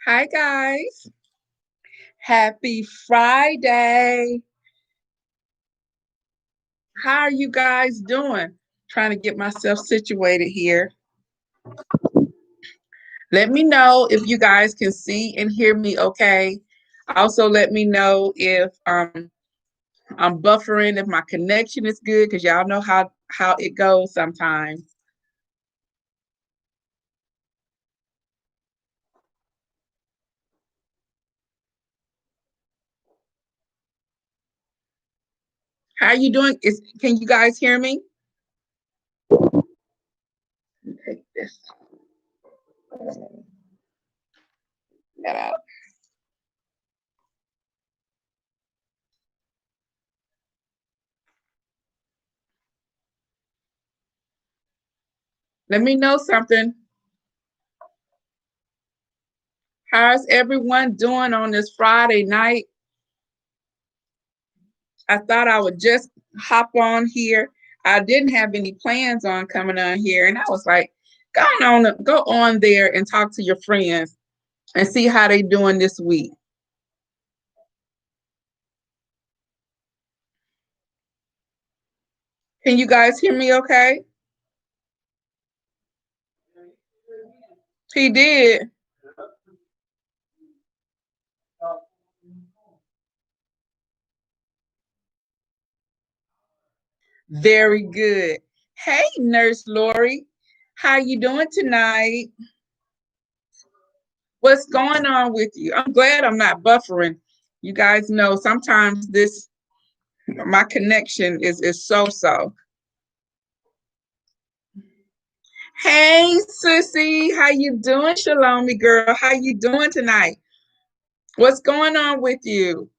Hi guys. Happy Friday. How are you guys doing? Trying to get myself situated here. Let me know if you guys can see and hear me okay. Also let me know if I'm buffering, if my connection is good, because y'all know how it goes sometimes. How are you doing? Can you guys hear me? Take this that out. Let me know something. How's everyone doing on this Friday night? I thought I would just hop on here. I didn't have any plans on coming on here, and I was like, go on there and talk to your friends and see how they doing this week. Can you guys hear me okay? He did. Very good. Hey, Nurse Lori, how you doing tonight? What's going on with you? I'm glad I'm not buffering. You guys know sometimes this my connection is so. Hey, Sissy, how you doing, Shalomi girl? How you doing tonight? What's going on with you?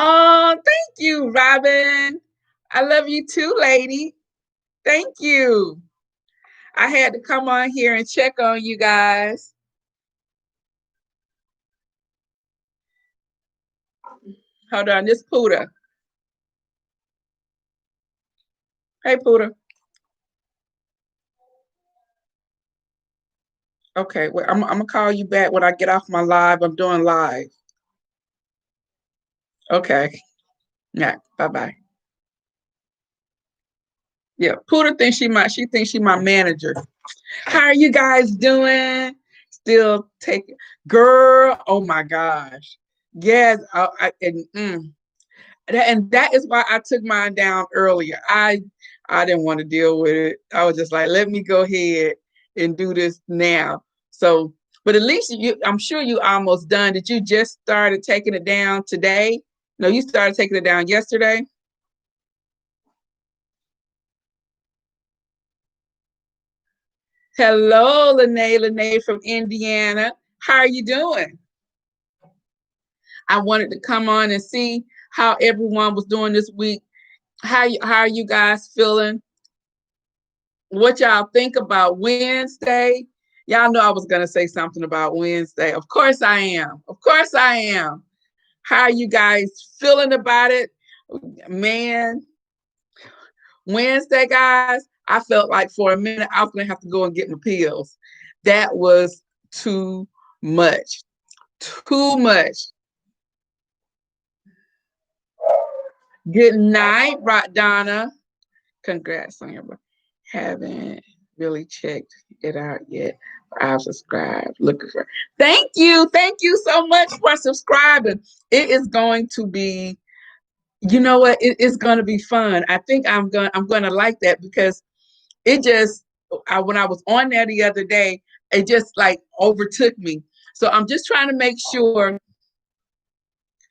Oh, thank you, Robin. I love you too, lady. Thank you. I had to come on here and check on you guys. Hold on, this Puda. Hey, Puda. Okay, well, I'm gonna call you back when I get off my live. I'm doing live. Okay. Yeah. Bye bye. Yeah. Puda thinks she my manager. How are you guys doing? Still taking, girl. Oh my gosh, yes. And that is why I took mine down earlier. I didn't want to deal with it. I was just like, let me go ahead and do this now. So, but at least I'm sure you almost done. Did you just started taking it down today? No, you started taking it down yesterday. Hello, Lene from Indiana. How are you doing? I wanted to come on and see how everyone was doing this week. How are you guys feeling? What y'all think about Wednesday? Y'all know I was gonna say something about Wednesday. Of course I am. Of course I am. How are you guys feeling about it? Man, Wednesday, guys, I felt like for a minute I was gonna have to go and get my pills. That was too much. Too much. Good night, Donna. Congrats on your book. Haven't really checked it out yet. I've subscribed. Looking for. Thank you. Thank you so much for subscribing. It is going to be, you know what? It is going to be fun. I think I'm gonna like that because it just when I was on there the other day, it just like overtook me. So I'm just trying to make sure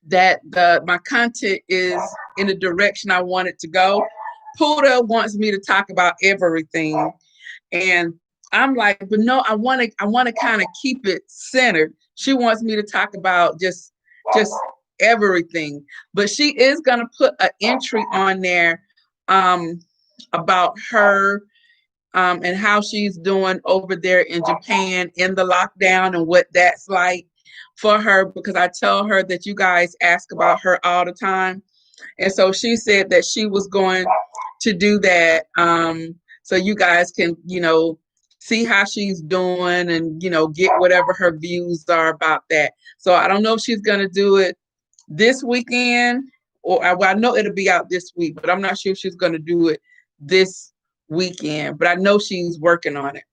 that my content is in the direction I want it to go. Puda wants me to talk about everything, and I'm like, but no, I want to kind of keep it centered. She wants me to talk about just everything, but she is gonna put an entry on there um, about her and how she's doing over there in Japan in the lockdown and what that's like for her because I tell her that you guys ask about her all the time. And so she said that she was going to do that so you guys can, see how she's doing and, get whatever her views are about that. So I don't know if she's going to do it this weekend, or well, I know it'll be out this week, but I'm not sure if she's going to do it this weekend, but I know she's working on it.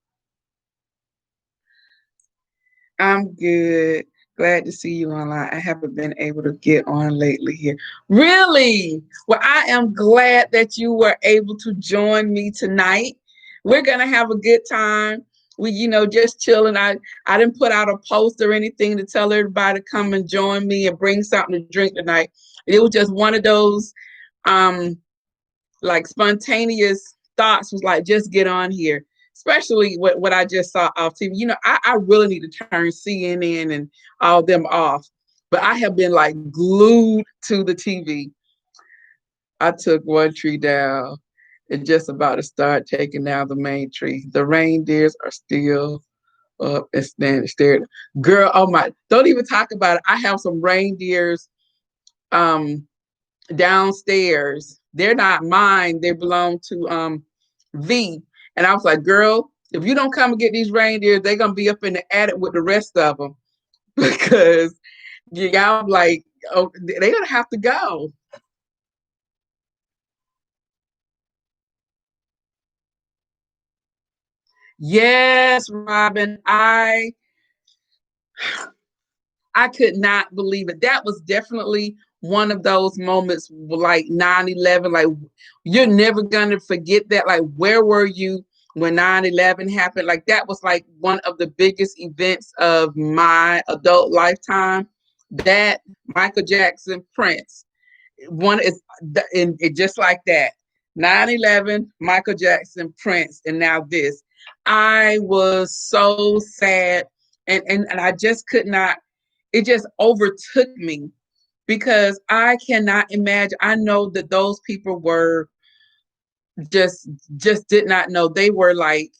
I'm good. Glad to see you online. I haven't been able to get on lately here. Really? Well, I am glad that you were able to join me tonight. We're gonna have a good time. We, just chilling. I didn't put out a post or anything to tell everybody to come and join me and bring something to drink tonight. It was just one of those um like spontaneous thoughts, was like, just get on here, especially what I just saw off TV. I really need to turn CNN and all them off, but I have been like glued to the TV. I took one tree down and just about to start taking down the main tree. The reindeers are still up and standing staring. Girl, oh my, don't even talk about it. I have some reindeers um downstairs. They're not mine. They belong to V. And I was like, girl, if you don't come and get these reindeers, they're gonna be up in the attic with the rest of them because y'all like, oh, they're gonna have to go. Yes, Robin. I could not believe it. That was definitely one of those moments like 9/11. Like, you're never going to forget that. Like, where were you when 9/11 happened? Like, that was like one of the biggest events of my adult lifetime. That, Michael Jackson, Prince. One is in it, just like that. 9/11, Michael Jackson, Prince, and now this. I was so sad, and I just could not, it just overtook me because I cannot imagine. I know that those people were just just did not know. They were like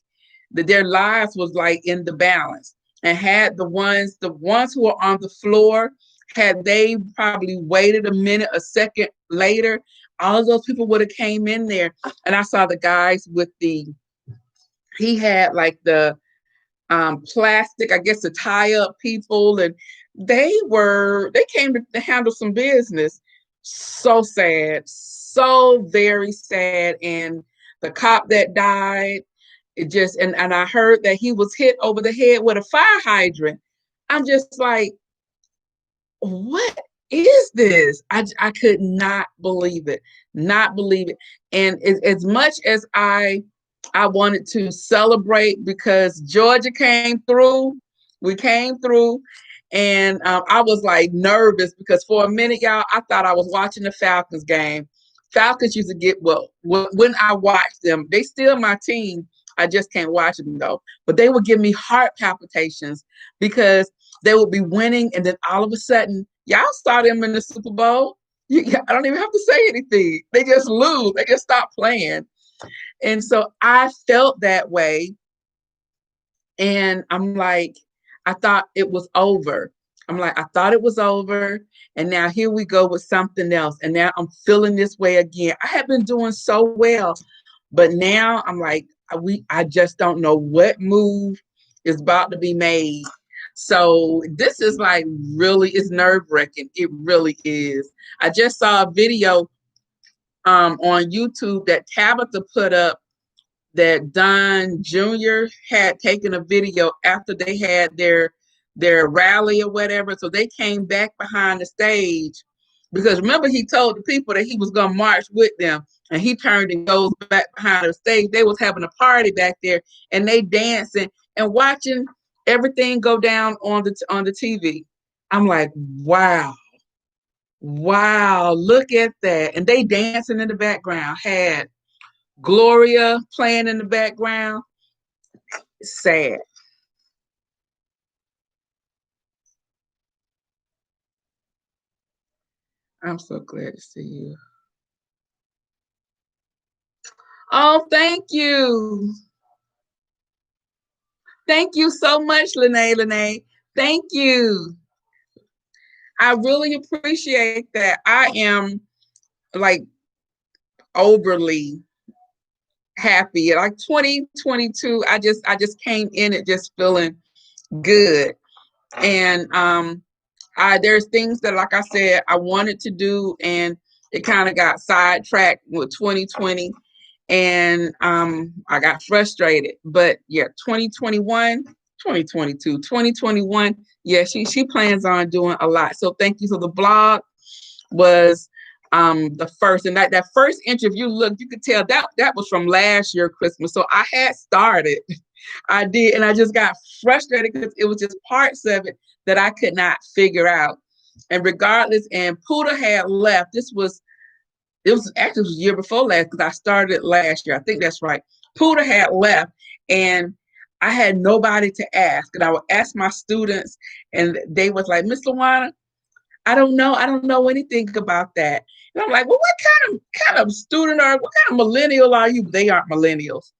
that their lives was like in the balance. And had the ones who were on the floor, had they probably waited a minute, a second later, all of those people would have came in there. And I saw the guys with he had like the plastic, I guess, to tie up people, and they came to handle some business. So sad, so very sad. And the cop that died, it just, and I heard that he was hit over the head with a fire hydrant. I'm just like, what is this? I could not believe it, not believe it. And as much as I wanted to celebrate because Georgia came through, we came through, and I was like nervous because for a minute, y'all, I thought I was watching the Falcons game. Falcons used to get, well, when I watched them, they still my team. I just can't watch them though. But they would give me heart palpitations because they would be winning, and then all of a sudden, y'all saw them in the Super Bowl. I don't even have to say anything. They just lose. They just stop playing. And so I felt that way. And I'm like, I thought it was over. I'm like, I thought it was over. And now here we go with something else. And now I'm feeling this way again. I have been doing so well, but now I'm like, I just don't know what move is about to be made. So this is like really, it's nerve wracking. It really is. I just saw a video on YouTube that Tabitha put up, that Don Jr. had taken a video after they had their rally or whatever. So they came back behind the stage because remember he told the people that he was gonna march with them, and he turned and goes back behind the stage. They was having a party back there, and they dancing and watching everything go down on the TV. I'm like, wow, wow, look at that. And they dancing in the background, had Gloria playing in the background. Sad. I'm so glad to see you. Oh, thank you. Thank you so much, Lene. Lene. Thank you. I really appreciate that. I am like overly happy. Like 2022, I just came in it just feeling good. And there's things that, like I said, I wanted to do, and it kind of got sidetracked with 2020, and I got frustrated. But yeah, 2021, 2022, 2021, yeah, she plans on doing a lot. So thank you. So the blog was the first, and that first interview, look, you could tell that was from last year Christmas. So I had started, I did, and I just got frustrated because it was just parts of it that I could not figure out. And regardless, and Puda had left. It was actually, it was the year before last, because I started it last year. I think that's right. Puda had left, and I had nobody to ask. And I would ask my students, and they was like, Miss Luana, I don't know. I don't know anything about that. And I'm like, well, what kind of student are, what kind of millennial are you? They aren't millennials.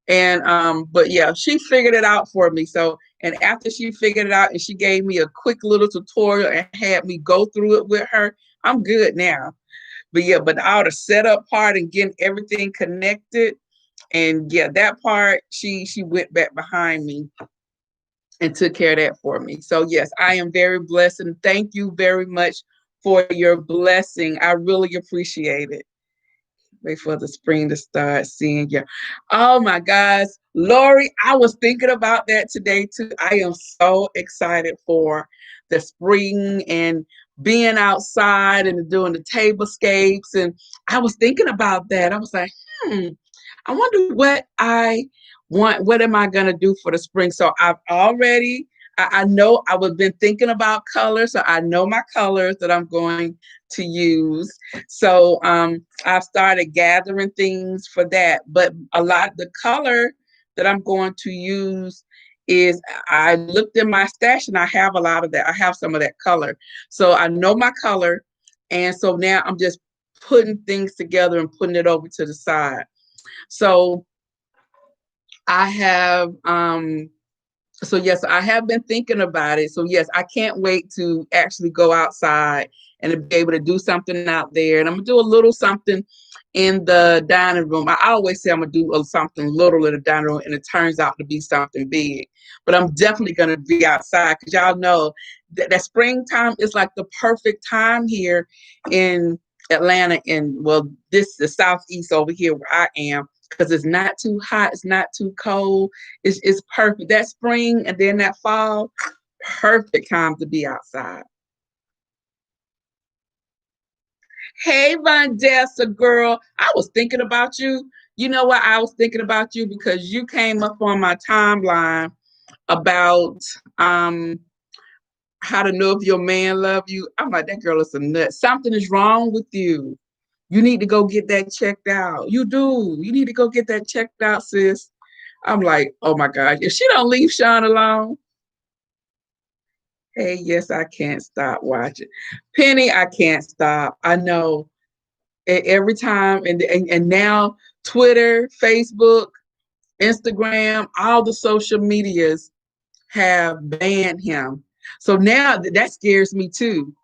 And but yeah, she figured it out for me. So, and after she figured it out and she gave me a quick little tutorial and had me go through it with her, I'm good now. But yeah, but all the setup part and getting everything connected, and yeah, that part, she went back behind me and took care of that for me. So yes, I am very blessed, and thank you very much for your blessing. I really appreciate it. Wait for the spring to start seeing you. Oh my gosh, Lori, I was thinking about that today too. I am so excited for the spring and being outside and doing the tablescapes. And I was thinking about that. I was like, I wonder what I want. What am I gonna do for the spring? So I know I was been thinking about colors, so I know my colors that I'm going to use. So I've started gathering things for that. But a lot the color that I'm going to use is, I looked in my stash and I have a lot of that. I have some of that color. So I know my color. And so now I'm just putting things together and putting it over to the side. So I have so yes, I have been thinking about it. So yes, I can't wait to actually go outside and to be able to do something out there. And I'm gonna do a little something in the dining room. I always say I'm gonna do something little in the dining room, and it turns out to be something big. But I'm definitely gonna be outside, because y'all know that springtime is like the perfect time here in Atlanta, and well, this the southeast over here where I am, because it's not too hot, it's not too cold. It's perfect. That spring and then that fall, perfect time to be outside. Hey, Vandessa, girl, I was thinking about you. You know what? I was thinking about you because you came up on my timeline about um how to know if your man love you. I'm like, that girl is a nut. Something is wrong with you. You need to go get that checked out. You do. You need to go get that checked out, sis. I'm like, oh my gosh, if she don't leave Sean alone, hey, yes, I can't stop watching. Penny, I can't stop. I know. Every time, and now Twitter, Facebook, Instagram, all the social medias have banned him. So now that scares me too.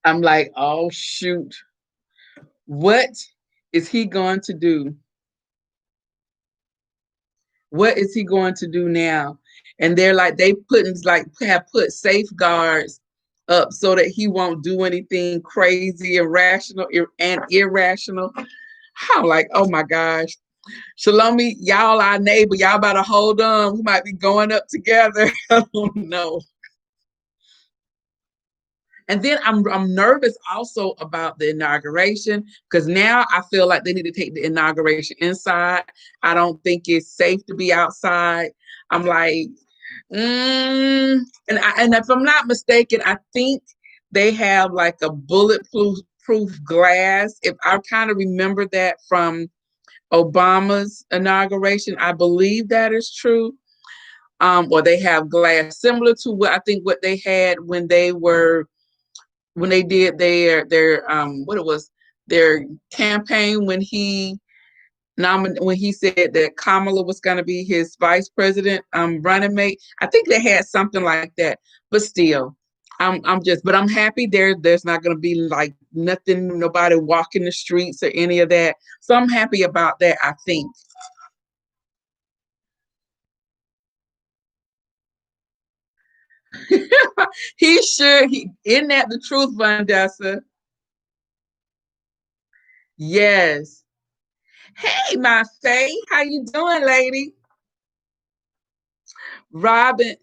I'm like, oh shoot, what is he going to do? What is he going to do now? And they're like, they putting like have put safeguards up so that he won't do anything crazy, irrational, and irrational. I'm like, oh my gosh. Shalomi, y'all our neighbor. Y'all better hold on. We might be going up together. I don't know. And then I'm nervous also about the inauguration, because now I feel like they need to take the inauguration inside. I don't think it's safe to be outside. I'm like, and if I'm not mistaken, I think they have like a bulletproof proof glass. If I kind of remember that from Obama's inauguration, I believe that is true. Or they have glass similar to what I think what they had when they did their what it was, their campaign, when when he said that Kamala was going to be his vice president running mate. I think they had something like that. But still, I'm just, but I'm happy there's not going to be like nothing, nobody walking the streets or any of that. So I'm happy about that, I think. He should. Isn't that the truth, Vandessa? Yes. Hey, my Faye, how you doing, lady? Robin,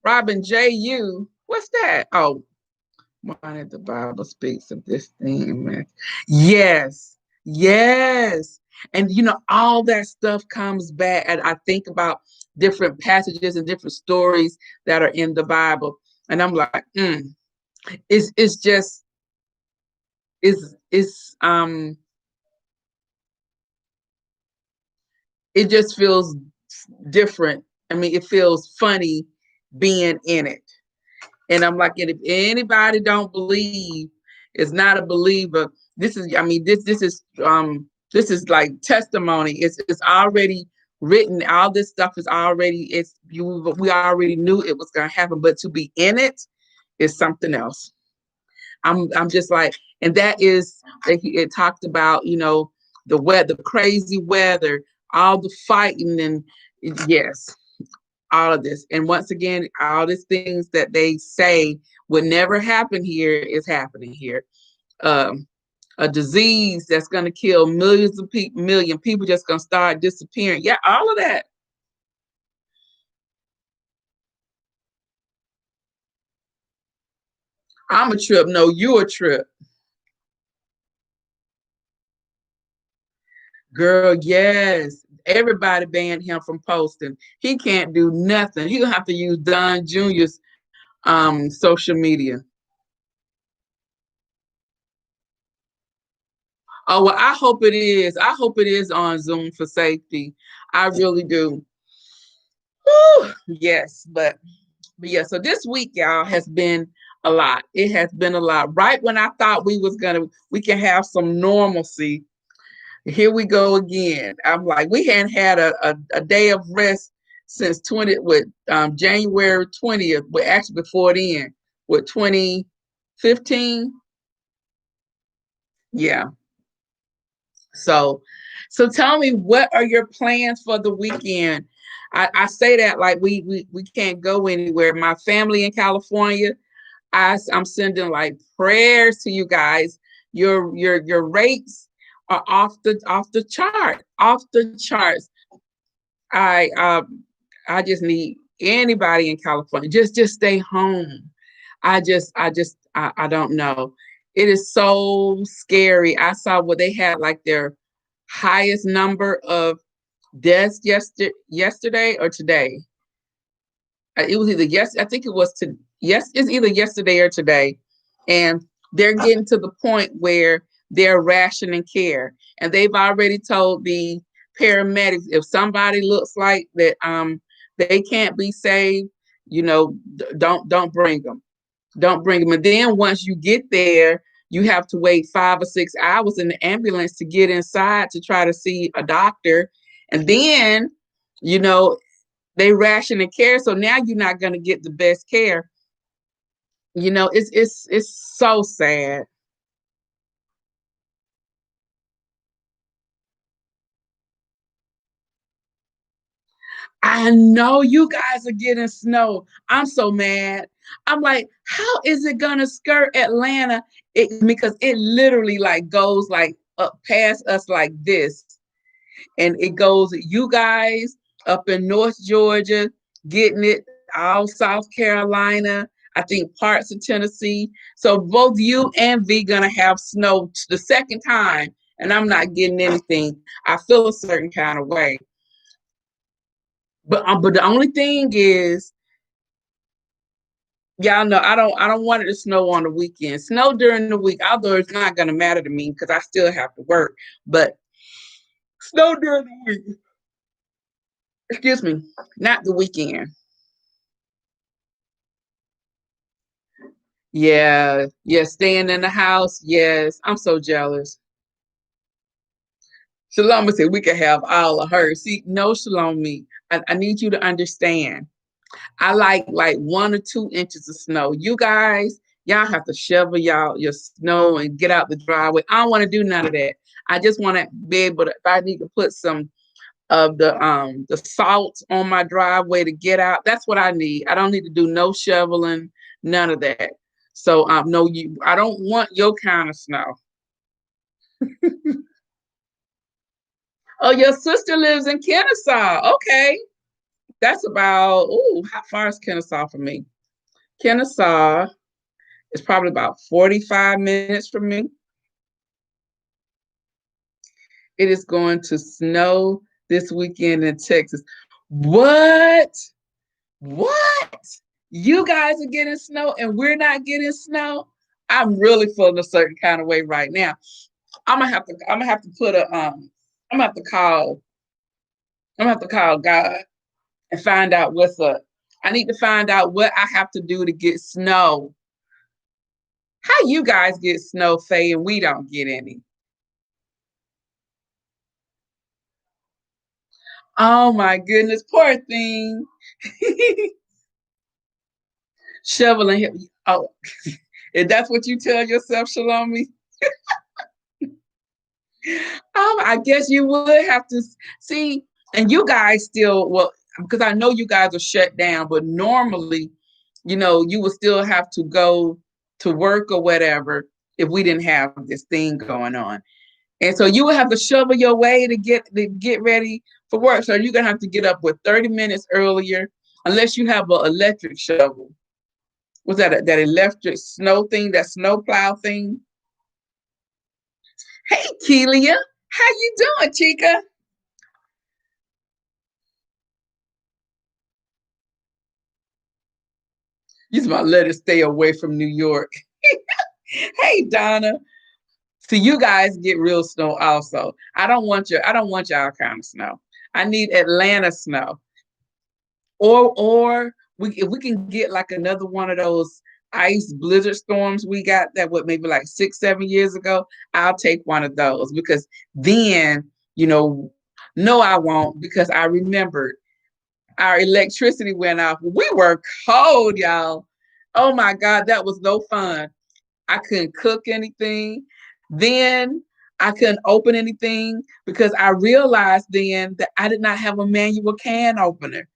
Robin J.U. What's that? Oh, why did the Bible speaks of this thing, man? Yes, yes. And all that stuff comes back. And I think about different passages and different stories that are in the Bible. And I'm like, it's just it's it just feels different. I mean, it feels funny being in it. And I'm like, and if anybody don't believe, is not a believer. This is, I mean, this is like testimony. It's already written. All this stuff is already, we already knew it was gonna happen, but to be in it is something else. I'm just like, and that is, it talked about, the weather, the crazy weather, all the fighting, and yes, all of this. And once again, all these things that they say would never happen here is happening here. Um, a disease that's going to kill millions of people, million people just going to start disappearing. Yeah, all of that. I'm a trip. No, you a trip. Girl, yes. Everybody banned him from posting. He can't do nothing. He'll have to use Don Jr.'s social media. Oh, well, I hope it is. I hope it is on Zoom for safety. I really do. Whew, yes, but yeah, so this week, y'all, has been a lot. It has been a lot. Right when I thought we can have some normalcy, here we go again. I'm like, we hadn't had a day of rest since January 20th, but actually before then, with 2015. Yeah. So, so tell me, what are your plans for the weekend? I say that like we can't go anywhere. My family in California, I'm sending like prayers to you guys. Your rates are off the chart, off the charts. I I just need anybody in California, just stay home. I don't know. It is so scary. I saw what they had, like their highest number of deaths yesterday or today. It was either yes, I think it was to yes, it's either yesterday or today. And they're getting to the point where they're rationing care. And they've already told the paramedics, if somebody looks like that they can't be saved, don't bring them. Don't bring them. And then once you get there, you have to wait 5 or 6 hours in the ambulance to get inside to try to see a doctor. And then, you know, they ration the care, so now you're not going to get the best care. It's so sad. I know you guys are getting snow. I'm so mad. I'm like, how is it gonna skirt Atlanta? Because it literally like goes like up past us like this, and it goes you guys up in North Georgia, getting it all South Carolina. I think parts of Tennessee. So both you and V gonna have snow the second time, and I'm not getting anything. I feel a certain kind of way. But the only thing is, y'all know I don't want it to snow on the weekend. Snow during the week, although it's not gonna matter to me because I still have to work. But snow during the week, excuse me, not the weekend. Yeah, yeah, staying in the house. Yes, I'm so jealous. Shalom said we could have all of her. See, no, Shalom me. I need you to understand. I like 1 or 2 inches of snow. You guys, Y'all have to shovel y'all your snow and get out the driveway. I don't want to do none of that. I just want to be able to, if I need to put some of the salt on my driveway to get out, that's what I need. I don't need to do no shoveling, none of that. So no, I don't want your kind of snow. Oh, your sister lives in Kennesaw. Okay. That's about, oh, how far is Kennesaw from me? Kennesaw is probably about 45 minutes from me. It is going to snow this weekend in Texas. What? What? You guys are getting snow and we're not getting snow? I'm really feeling a certain kind of way right now. I'm gonna have to put a I'm gonna have to call I'm gonna have to call God and find out what's up. I need to find out what I have to do to get snow. How you guys get snow, Faye, and we don't get any? Oh my goodness, poor thing. Shoveling. Oh, if that's what you tell yourself, Shalomi, I guess you would have to see. And you guys still, well, because I know you guys are shut down, but normally, you would still have to go to work or whatever if we didn't have this thing going on. And so you would have to shovel your way to get ready for work. So you're gonna have to get up with 30 minutes earlier, unless you have an electric shovel. Was that electric snow thing, that snow plow thing? Hey, Kelia, how you doing, Chica? You just about let it stay away from New York. Hey, Donna. So you guys get real snow also. I don't want y'all kind of snow. I need Atlanta snow. Or if we can get like another one of those ice blizzard storms we got that what maybe like 6, 7 years ago, I'll take one of those because then, no, I won't because I remembered our electricity went off. We were cold, y'all. Oh my God, that was no fun. I couldn't cook anything. Then I couldn't open anything because I realized then that I did not have a manual can opener.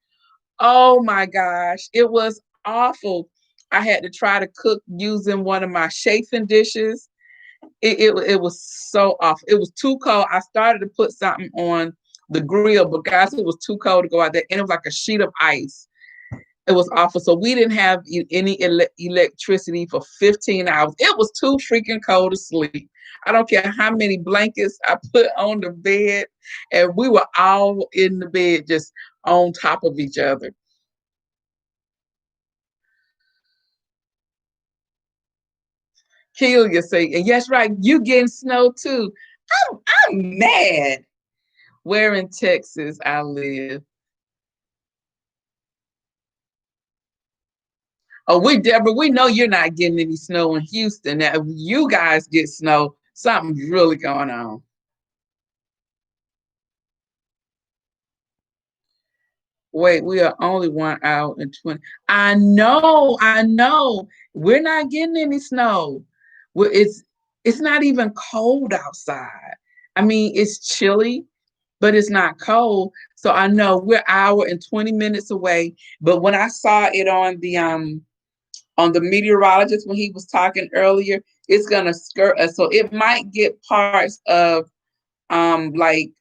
Oh my gosh, it was awful. I had to try to cook using one of my chafing dishes. It was so awful. It was too cold. I started to put something on the grill, but guys, it was too cold to go out there, and it was like a sheet of ice. It was awful. So we didn't have any electricity for 15 hours. It was too freaking cold to sleep. I don't care how many blankets I put on the bed, and we were all in the bed just on top of each other. Kill you say, and yes, right, you getting snow too. I'm mad. Where in Texas I live. Oh, Deborah, we know you're not getting any snow in Houston. Now, if you guys get snow, something's really going on. Wait, we are only 1 hour and 20. I know. We're not getting any snow. It's not even cold outside. I mean, it's chilly, but it's not cold. So I know we're an hour and 20 minutes away. But when I saw it on the meteorologist when he was talking earlier, it's gonna skirt us. So it might get parts of like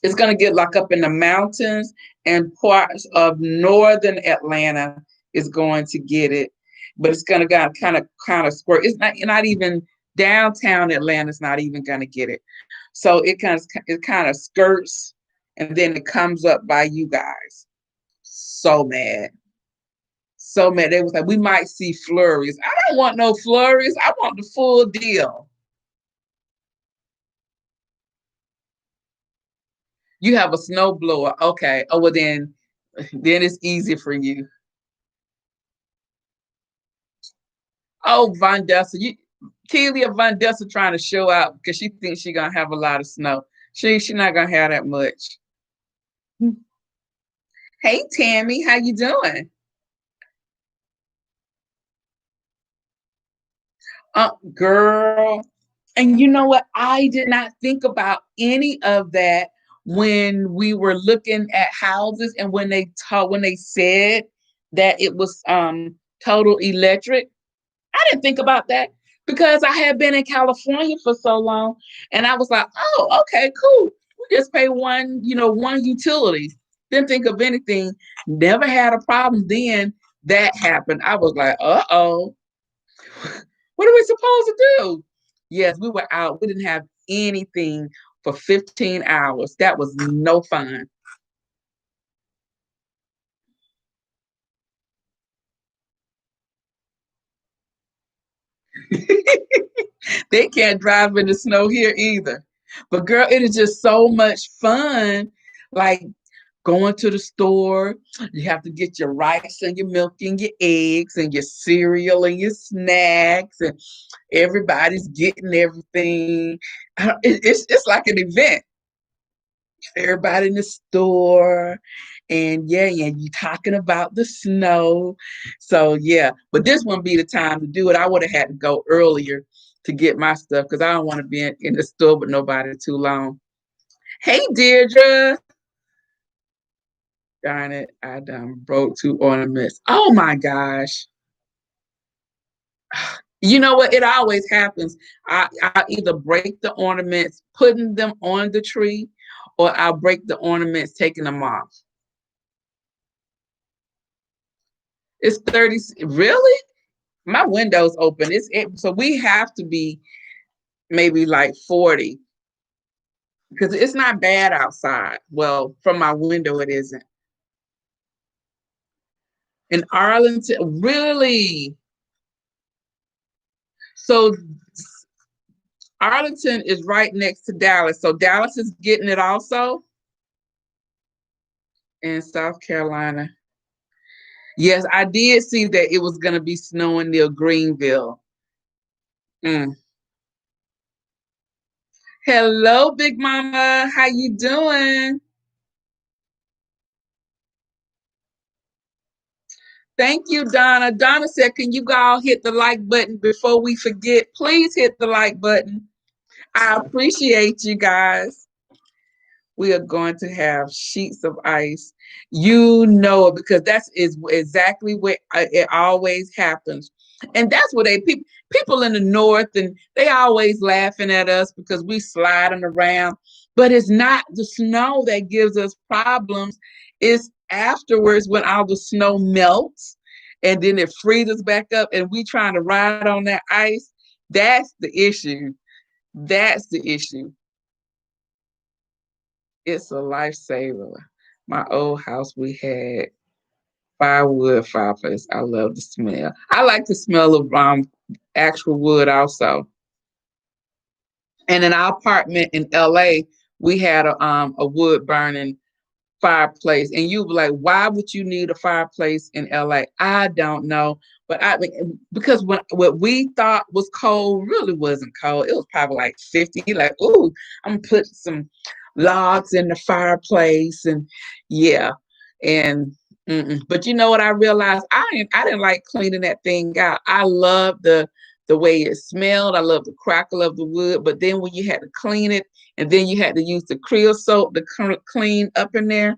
it's going to get like up in the mountains, and parts of northern Atlanta is going to get it, but it's going to kind of squirt. It's not even downtown Atlanta. It's not even going to get it. So it kind of skirts, and then it comes up by you guys. So mad. So mad. They was like, we might see flurries. I don't want no flurries. I want the full deal. You have a snow blower. Okay. Oh, well then it's easy for you. Oh, Von Dessa, Kelia Von Dessa trying to show out because she thinks she's gonna have a lot of snow. She's not gonna have that much. Hey Tammy, how you doing? Girl. And you know what? I did not think about any of that when we were looking at houses and when they said that it was total electric. I didn't think about that because I had been in California for so long, and I was like, "Oh, okay, cool. We just pay one, one utility." Didn't think of anything. Never had a problem. Then that happened. I was like, "Uh oh, what are we supposed to do?" Yes, we were out. We didn't have anything for 15 hours. That was no fun. They can't drive in the snow here either. But girl, it is just so much fun. Like going to the store, you have to get your rice and your milk and your eggs and your cereal and your snacks, and everybody's getting everything. It's like an event. Everybody in the store, and yeah, you talking about the snow. So yeah, but this wouldn't be the time to do it. I would have had to go earlier to get my stuff because I don't want to be in the store with nobody too long. Hey Deirdre. Darn it, I done broke two ornaments. Oh my gosh. You know what? It always happens. I either break the ornaments putting them on the tree, or I'll break the ornaments taking them off. It's 30. Really? My window's open. So we have to be maybe like 40 because it's not bad outside. Well, from my window, it isn't. In Arlington, really? So Arlington is right next to Dallas. So Dallas is getting it also in South Carolina. Yes, I did see that it was going to be snowing near Greenville. Mm. Hello, Big Mama. How you doing? Thank you, Donna. Donna said, can you all hit the like button before we forget? Please hit the like button. I appreciate you guys. We are going to have sheets of ice. You know it because that's is exactly what it always happens. And that's what people in the north, and they always laughing at us because we sliding around. But it's not the snow that gives us problems. It's afterwards when all the snow melts and then it freezes back up and we trying to ride on that ice. That's the issue. That's the issue. It's a lifesaver. My old house, we had firewood fireplace. I love the smell. I like the smell of actual wood also. And in our apartment in LA, we had a wood burning fireplace, and you were like, why would you need a fireplace in LA? I don't know, but I because what we thought was cold really wasn't cold. It was probably like 50. Like, ooh, I'm gonna put some logs in the fireplace, and yeah, and but you know what? I realized I didn't like cleaning that thing out. I love the way it smelled. I love the crackle of the wood, but then when you had to clean it and then you had to use the creosote to clean up in there,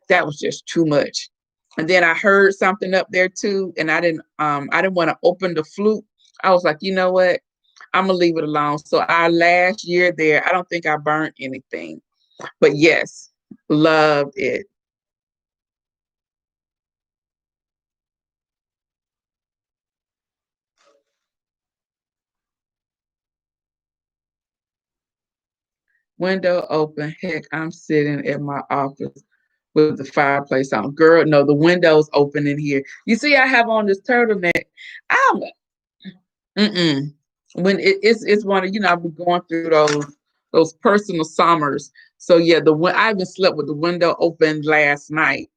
that was just too much. And then I heard something up there too, and I didn't want to open the flute. I was like, you know what? I'm gonna leave it alone. So our last year there, I don't think I burnt anything. But yes, loved it. Window open. Heck, I'm sitting in my office with the fireplace on. Girl, no, the window's open in here. You see, I have on this turtleneck. I'm mm-mm. When it's one of I've been going through those personal summers. So yeah, I even slept with the window open last night,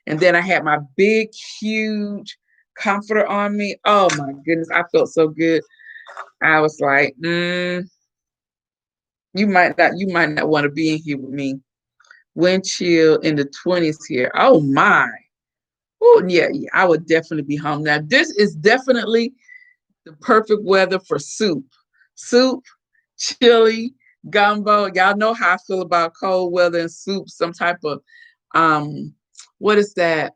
and then I had my big, huge comforter on me. Oh my goodness, I felt so good. I was like, you might not want to be in here with me. Wind chill in the 20s here. Oh my. Oh yeah, I would definitely be home. Now this is definitely The perfect weather for soup. Soup, chili, gumbo. Y'all know how I feel about cold weather and soup. Some type of um what is that?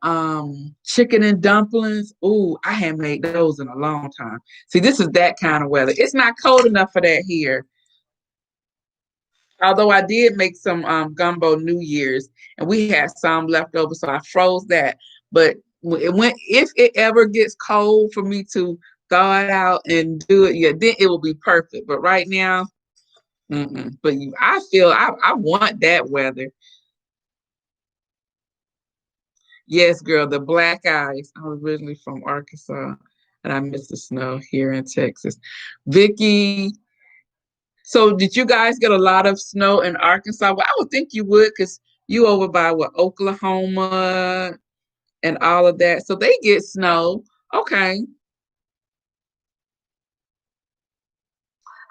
Chicken and dumplings. Ooh, I hadn't made those in a long time. See, this is that kind of weather. It's not cold enough for that here. Although I did make some gumbo New Year's and we had some left over, so I froze that. But if it ever gets cold for me to thaw it out and do it, yeah, then it will be perfect. But right now, mm-mm. But I feel I want that weather. Yes, girl, the black eyes. I'm originally from Arkansas, and I miss the snow here in Texas. Vicky, so did you guys get a lot of snow in Arkansas? Well, I would think you would, because you over by what Oklahoma and all of that. So they get snow. Okay.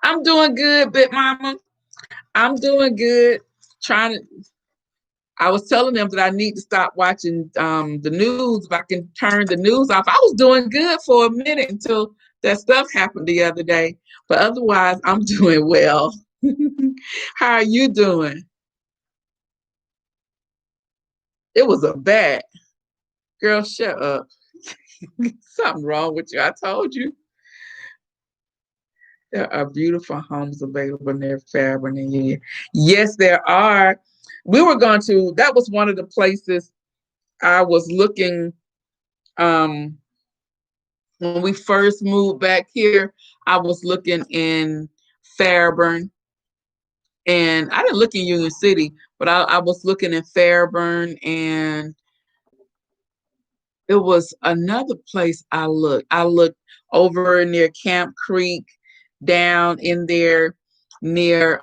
I'm doing good, Big Mama. I'm doing good. Trying to I was telling them that I need to stop watching the news. If I can turn the news off. I was doing good for a minute until that stuff happened the other day. But otherwise, I'm doing well. How are you doing? It was a bat. Girl, shut up. Something wrong with you. I told you. There are beautiful homes available near Fairburn and Union. Yes, there are. We were going to, that was one of the places I was looking um when we first moved back here. I was looking in Fairburn, and I didn't look in Union City, but I was looking in Fairburn, and it was another place I looked. I looked over near Camp Creek, down in there near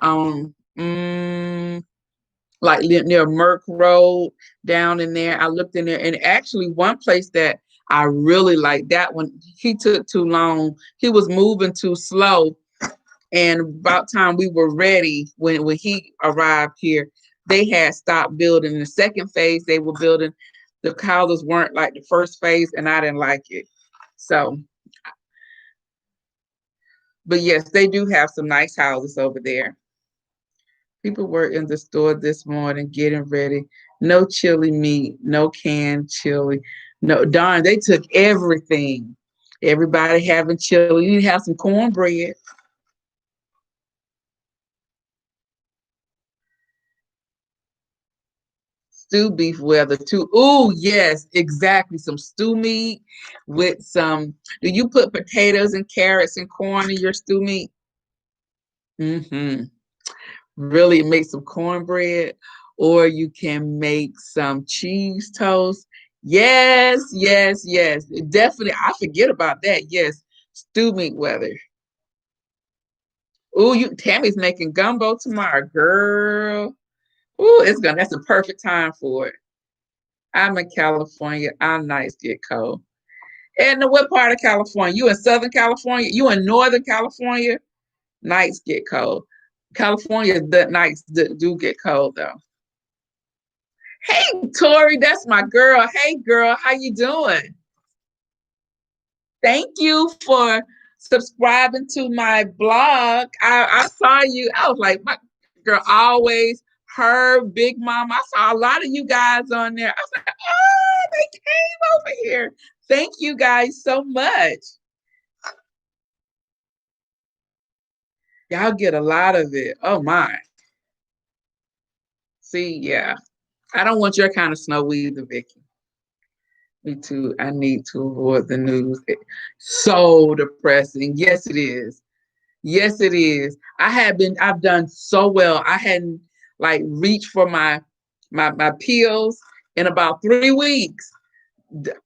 like near Merck Road, down in there. I looked in there, and actually one place that I really liked, that one, he took too long. He was moving too slow. And about time we were ready, when he arrived here, they had stopped building. The second phase they were building, the houses weren't like the first phase, and I didn't like it. So, but yes, they do have some nice houses over there. People were in the store this morning getting ready. No chili meat, no canned chili. No, darn, they took everything. Everybody having chili. You have some cornbread. Stew beef weather too. Oh, yes, exactly. Some stew meat with some. Do you put potatoes and carrots and corn in your stew meat? Mm-hmm. Really make some cornbread, or you can make some cheese toast. Yes, yes, yes. Definitely. I forget about that. Yes. Stew meat weather. Oh, Tammy's making gumbo tomorrow, girl. Oh, that's a perfect time for it. I'm in California. Our nights get cold. And what part of California? You in Southern California? You in Northern California? Nights get cold. California, the nights do get cold though. Hey, Tori, that's my girl. Hey, girl, how you doing? Thank you for subscribing to my blog. I saw you. I was like, my girl, always her Big Mom. I saw a lot of you guys on there. I was like, oh, they came over here. Thank you guys so much. Y'all get a lot of it. Oh my. See, yeah. I don't want your kind of snow either, Vicky. Me too. I need to avoid the news. So depressing. Yes, it is. Yes, it is. I've done so well. I hadn't like reached for my pills in about 3 weeks.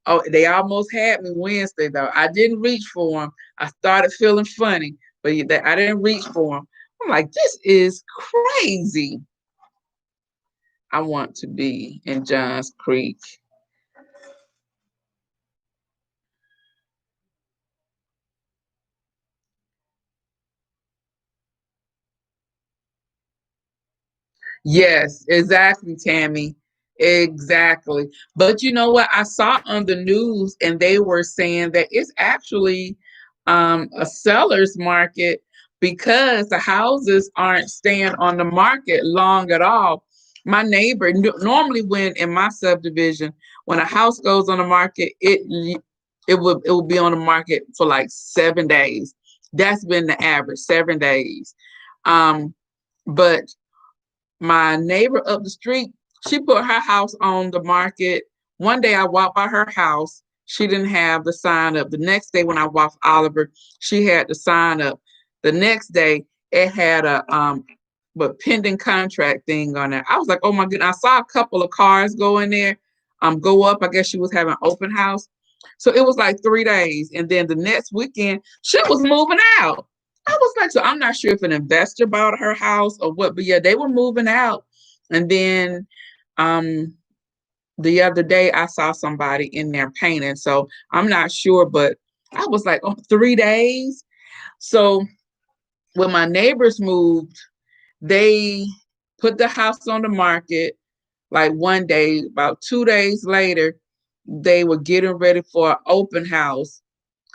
Oh, they almost had me Wednesday though. I didn't reach for them. I started feeling funny, but I didn't reach for them. I'm like, this is crazy. I want to be in Johns Creek. Yes, exactly, Tammy. Exactly. But you know what? I saw on the news and they were saying that it's actually a seller's market because the houses aren't staying on the market long at all. My neighbor normally, when in my subdivision, when a house goes on the market, it will be on the market for like 7 days. That's been the average, 7 days. Um, but my neighbor up the street, she put her house on the market. One day I walked by her house. She didn't have the sign up. The next day when I walked Oliver, she had the sign up. The next day it had a but pending contract thing on there. I was like, oh my goodness. I saw a couple of cars go in there, go up. I guess she was having open house. So it was like 3 days. And then the next weekend, she was moving out. I was like, so I'm not sure if an investor bought her house or what, but yeah, they were moving out. And then um the other day I saw somebody in there painting. So I'm not sure, but I was like, oh, 3 days. So when my neighbors moved, they put the house on the market like one day. About 2 days later, they were getting ready for an open house.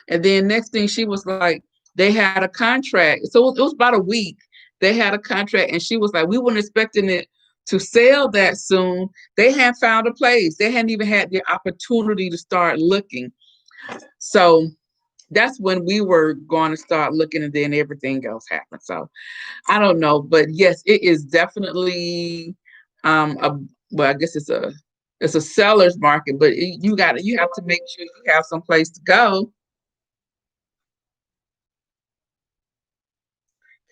And then next thing she was like, they had a contract. So it was about a week. They had a contract, and she was like, we weren't expecting it to sell that soon. They hadn't found a place. They hadn't even had the opportunity to start looking. So that's when we were going to start looking, and then everything else happened. So I don't know, but yes, it is definitely a well, I guess it's a seller's market, but you have to make sure you have some place to go.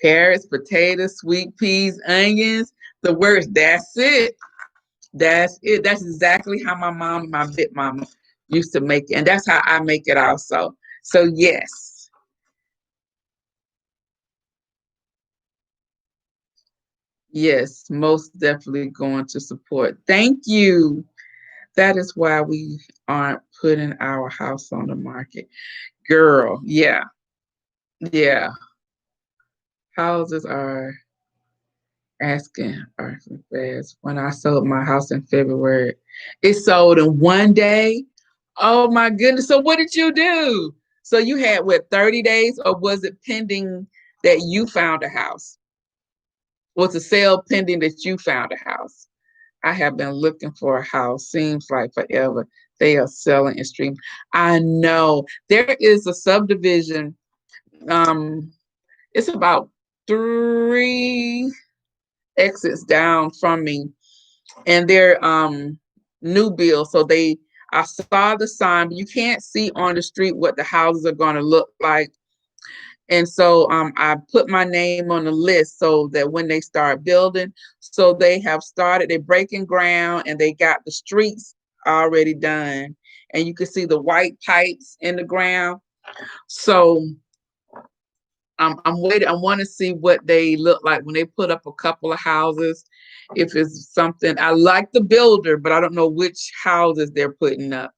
Carrots, potatoes, sweet peas, onions, the worst. That's it. That's it. That's exactly how my mom, my big mama, used to make it. And that's how I make it also. So yes. Yes, most definitely going to support. Thank you. That is why we aren't putting our house on the market. Girl, yeah. Yeah. Houses are asking fast. When I sold my house in February, it sold in one day. Oh my goodness. So what did you do? So you had what, 30 days, or was it pending that you found a house? Was the sale pending that you found a house? I have been looking for a house, seems like forever. They are selling extreme. I know there is a subdivision. Um, it's about three exits down from me, and they're new build. So I saw the sign, but you can't see on the street what the houses are going to look like. And so I put my name on the list so that when they start building, so they have started, they're breaking ground, and they got the streets already done. And you can see the white pipes in the ground. So I'm waiting. I want to see what they look like when they put up a couple of houses. If it's something, I like the builder, but I don't know which houses they're putting up.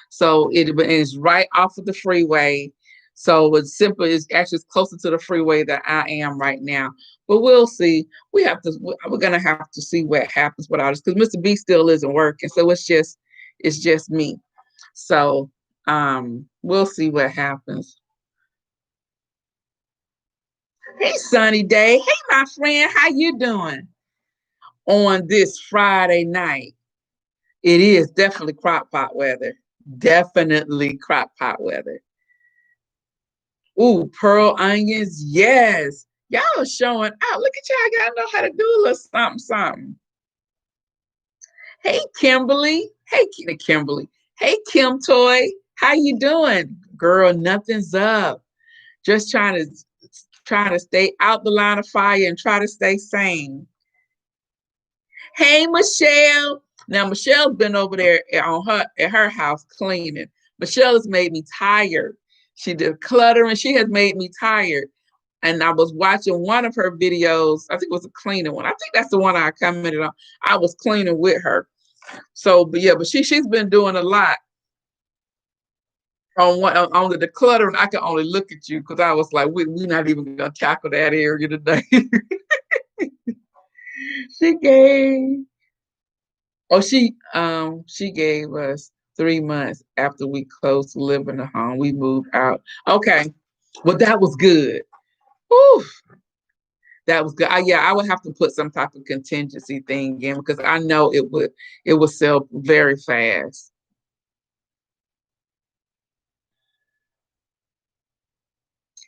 So it is right off of the freeway. So it's simple. It's actually closer to the freeway that I am right now. But we'll see. We're gonna have to see what happens with all this, because Mr. B still isn't working. So it's just me. So we'll see what happens. Hey, Sunny Day. Hey, my friend. How you doing on this Friday night? It is definitely crock pot weather. Definitely crock pot weather. Ooh, pearl onions. Yes. Y'all are showing out. Look at y'all. Y'all know how to do a little something, something. Hey, Kimberly. Hey, Kimberly. Hey, Kim Toy. How you doing? Girl, nothing's up. Just trying to stay out the line of fire and try to stay sane. Hey, Michelle. Now Michelle's been over there at her house cleaning. Michelle has made me tired. She did cluttering. She has made me tired. And I was watching one of her videos. I think it was a cleaning one. I think that's the one I commented on. I was cleaning with her. So, but yeah, but she's been doing a lot on the decluttering. I can only look at you because I was like, we're not even gonna tackle that area today. she gave she gave us 3 months after we closed to live in the home. We moved out. Okay. Well, that was good. Whew, that was good. Yeah, I would have to put some type of contingency thing in because I know it would sell very fast.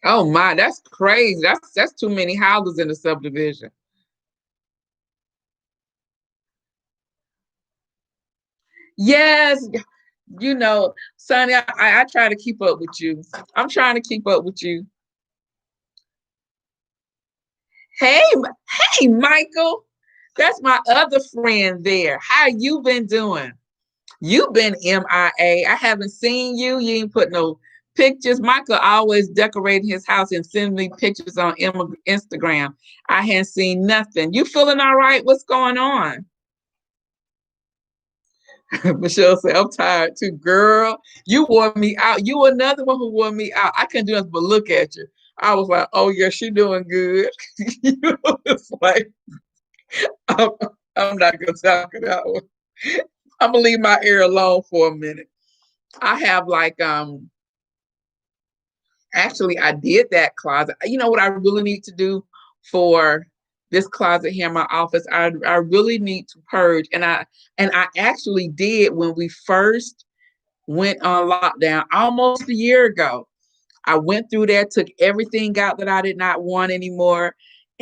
Oh my, that's crazy. That's too many houses in the subdivision. Yes, Sonny, I try to keep up with you. I'm trying to keep up with you. Hey, hey, Michael. That's my other friend there. How you been doing? You've been MIA. I haven't seen you. You ain't put no pictures. Michael always decorating his house and sending me pictures on Instagram. I hadn't seen nothing. You feeling all right? What's going on? Michelle said, I'm tired too. Girl, you wore me out. You another one who wore me out. I couldn't do nothing but look at you. I was like, oh yeah, she doing good. It's like, I'm, I'm not gonna talk it out. I'm gonna leave my ear alone for a minute. I have like actually I did that closet. You know what I really need to do for this closet here in my office? I really need to purge. And I actually did when we first went on lockdown almost a year ago. I went through there, took everything out that I did not want anymore.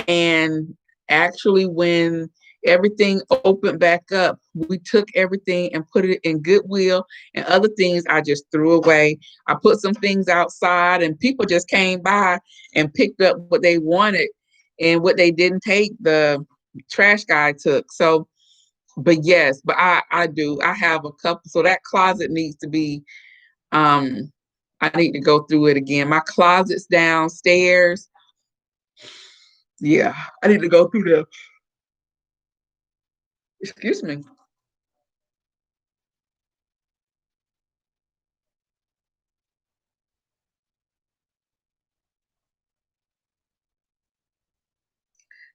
And actually, when everything opened back up, we took everything and put it in Goodwill, and other things I just threw away. I put some things outside, and people just came by and picked up what they wanted, and what they didn't take, the trash guy took. So, but yes, but I do. I have a couple. So that closet needs to be um I need to go through it again. My closet's downstairs. Yeah, I need to go through the, excuse me,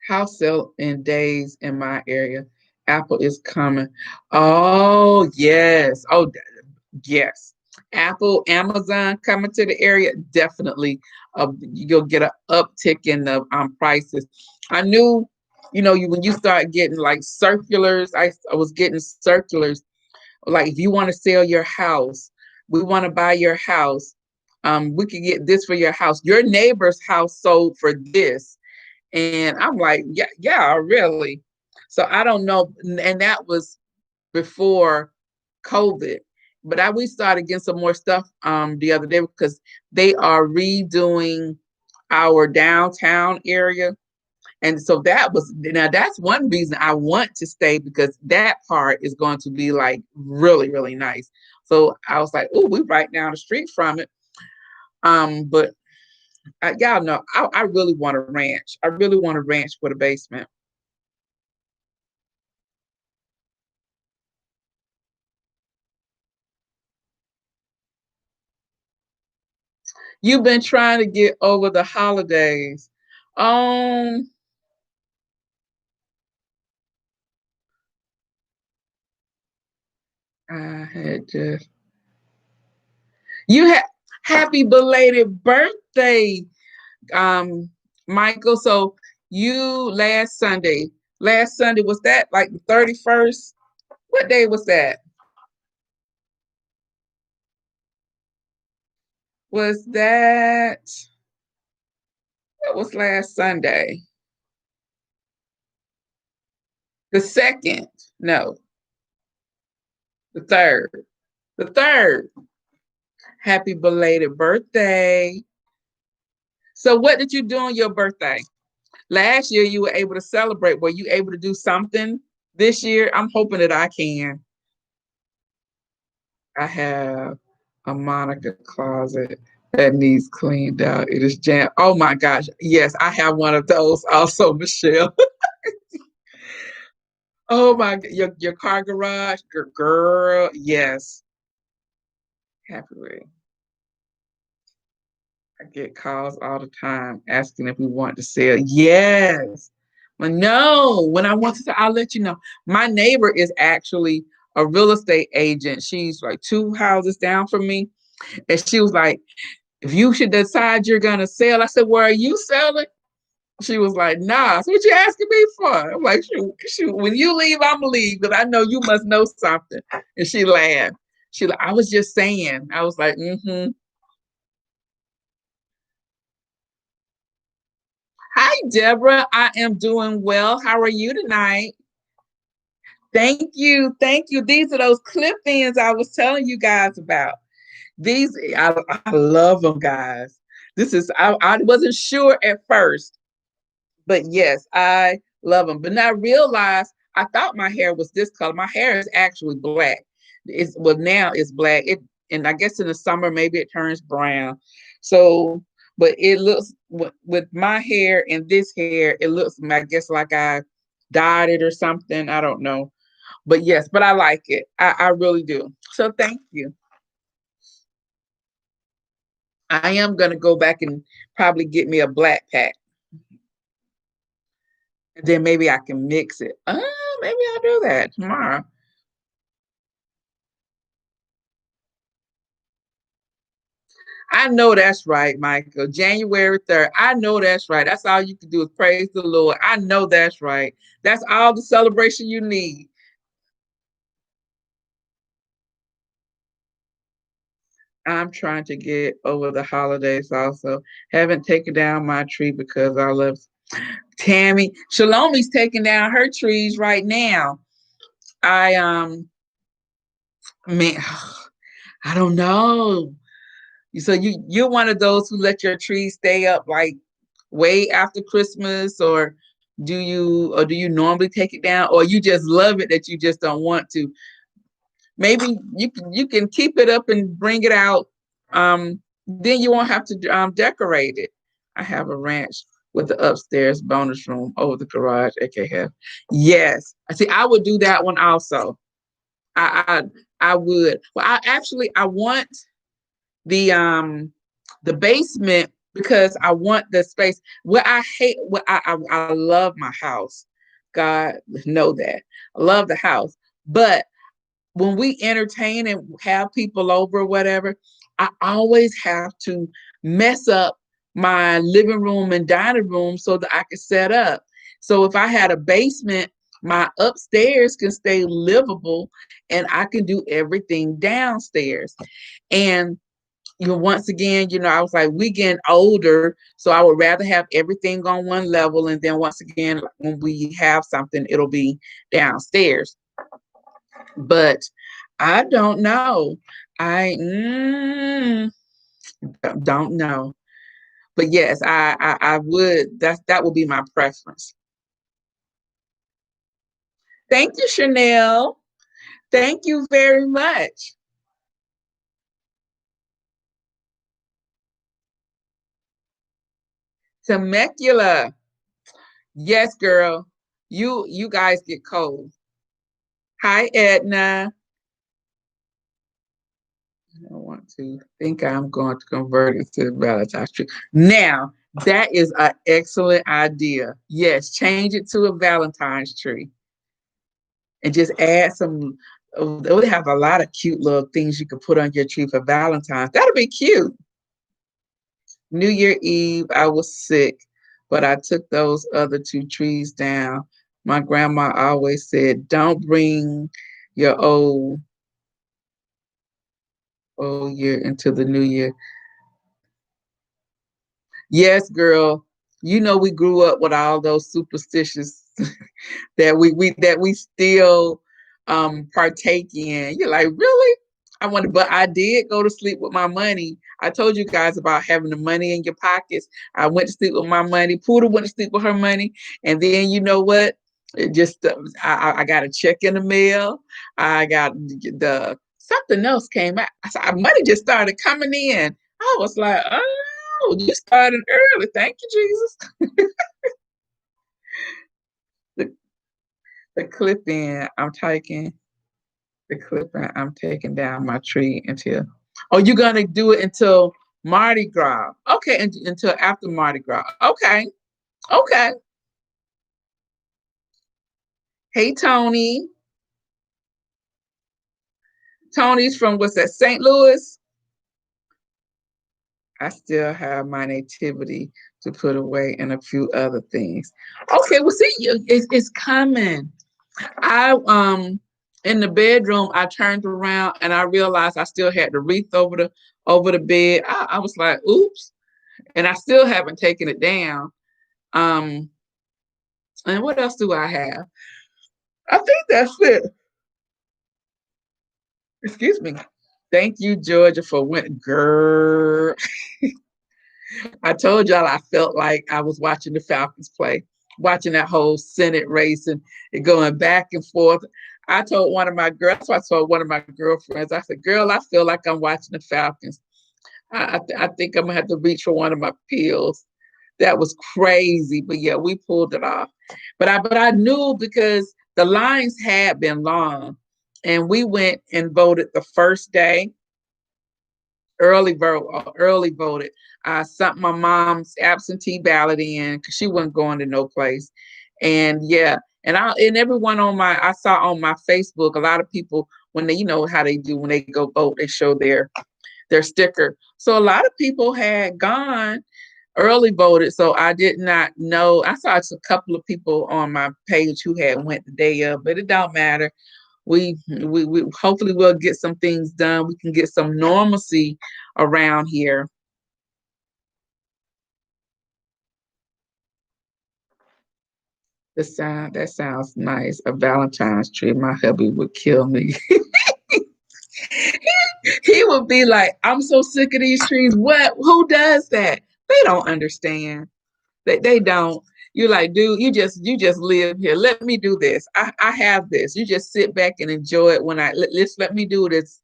house sale in days in my area. Apple is coming. Oh, yes. Oh, yes. Apple, Amazon coming to the area. Definitely, you'll get an uptick in the prices. I knew, when you start getting like circulars, I was getting circulars like if you want to sell your house, we want to buy your house. We could get this for your house. Your neighbor's house sold for this, and I'm like, yeah, yeah, really. So I don't know, and that was before COVID. But we started getting some more stuff the other day because they are redoing our downtown area. And so that was, now that's one reason I want to stay because that part is going to be like really, really nice. So I was like, oh, we right down the street from it. But y'all know, I really want a ranch. I really want a ranch with a basement. You've been trying to get over the holidays. Um, I had just, you had happy belated birthday, um, Michael. So you last Sunday, was that like the 31st? What day was that? Was that was last Sunday? The second? No, the third. The third. Happy belated birthday. So what did you do on your birthday? Last year you were able to celebrate. Were you able to do something this year? I'm hoping that I can. I have a Monica closet that needs cleaned out. It is jam. Oh my gosh. Yes, I have one of those also, Michelle. Oh my, your car garage, girl. Yes. Happily. I get calls all the time asking if we want to sell. Yes. But no, when I want to sell, I'll let you know. My neighbor is actually a real estate agent. She's like two houses down from me. And she was like, If you should decide you're gonna sell, I said, "Where are you selling?" She was like, "Nah." So what you asking me for? I'm like, shoot. When you leave, I'm gonna leave because I know you must know something. And she laughed. She like, I was just saying. I was like, mm-hmm. Hi, Deborah. I am doing well. How are you tonight? Thank you. Thank you. These are those clip ins I was telling you guys about. These, I love them, guys. I wasn't sure at first, but yes, I love them. But now I realized I thought my hair was this color. My hair is actually black. Now it's black. And I guess in the summer maybe it turns brown. So, but it looks with my hair and this hair, it looks I guess like I dyed it or something. I don't know. But yes, but I like it. I really do. So thank you. I am gonna go back and probably get me a black pack. And then maybe I can mix it. Maybe I'll do that tomorrow. I know that's right, Michael. January 3rd. I know that's right. That's all you can do is praise the Lord. I know that's right. That's all the celebration you need. I'm trying to get over the holidays also. Haven't taken down my tree because I love Tammy. Shalomi's taking down her trees right now. I mean I don't know. So you're one of those who let your trees stay up like way after Christmas, or do you normally take it down, or you just love it that you just don't want to? Maybe you can keep it up and bring it out. Then you won't have to decorate it. I have a ranch with the upstairs bonus room over the garage, aka. Yes, I see. I would do that one also. I I would. Well, I want the basement because I want the space. I love my house. God know that. I love the house. But when we entertain and have people over or whatever, I always have to mess up my living room and dining room so that I can set up. So if I had a basement, my upstairs can stay livable and I can do everything downstairs. And once again, I was like, we getting older, so I would rather have everything on one level, and then once again, when we have something, it'll be downstairs. But I don't know. I don't know. But yes, I would. That would be my preference. Thank you, Chanel. Thank you very much. Temecula. Yes, girl. You guys get cold. Hi, Edna. I don't want to think I'm going to convert it to Valentine's tree. Now, that is an excellent idea. Yes, change it to a Valentine's tree and just add some. They have a lot of cute little things you can put on your tree for Valentine's. That'll be cute. New Year Eve, I was sick, but I took those other two trees down. My grandma always said, "Don't bring your old year into the new year." Yes, girl. We grew up with all those superstitious that we still partake in. You're like, really? But I did go to sleep with my money. I told you guys about having the money in your pockets. I went to sleep with my money. Poodle went to sleep with her money. And then you know what? It just I got a check in the mail. I got the something else came out. Money just started coming in. I was like, oh, you started early. Thank you, Jesus. The, the clip in, I'm taking down my tree until. Oh, you're gonna do it until Mardi Gras. Okay, until after Mardi Gras. Okay, okay. Hey, Tony. Tony's from what's that? St. Louis. I still have my nativity to put away and a few other things. Okay, well, see, it's coming. I in the bedroom, I turned around and I realized I still had the wreath over the bed. I was like, oops, and I still haven't taken it down. Um, and what else do I have? I think that's it. Excuse me. Thank you, Georgia, for went girl. I told y'all I felt like I was watching the Falcons play, watching that whole Senate race and it going back and forth. I told one of my girls, I told one of my girlfriends, I said, girl, I feel like I'm watching the Falcons. I think I'm gonna have to reach for one of my pills. That was crazy, but yeah, we pulled it off. But I knew because the lines had been long, and we went and voted the first day, early voted. I sent my mom's absentee ballot in because she wasn't going to no place, and yeah, and everyone on my I saw on my Facebook a lot of people when they how they do when they go vote they show their sticker. So a lot of people had gone early voted, so I did not know. I saw a couple of people on my page who had went the day of, but it don't matter. We hopefully we'll get some things done. We can get some normalcy around here. That sounds nice. A Valentine's tree. My hubby would kill me. He would be like, "I'm so sick of these trees. What? Who does that? They don't understand. They don't. You're like, dude, you just live here. Let me do this. I have this. You just sit back and enjoy it when let me do this.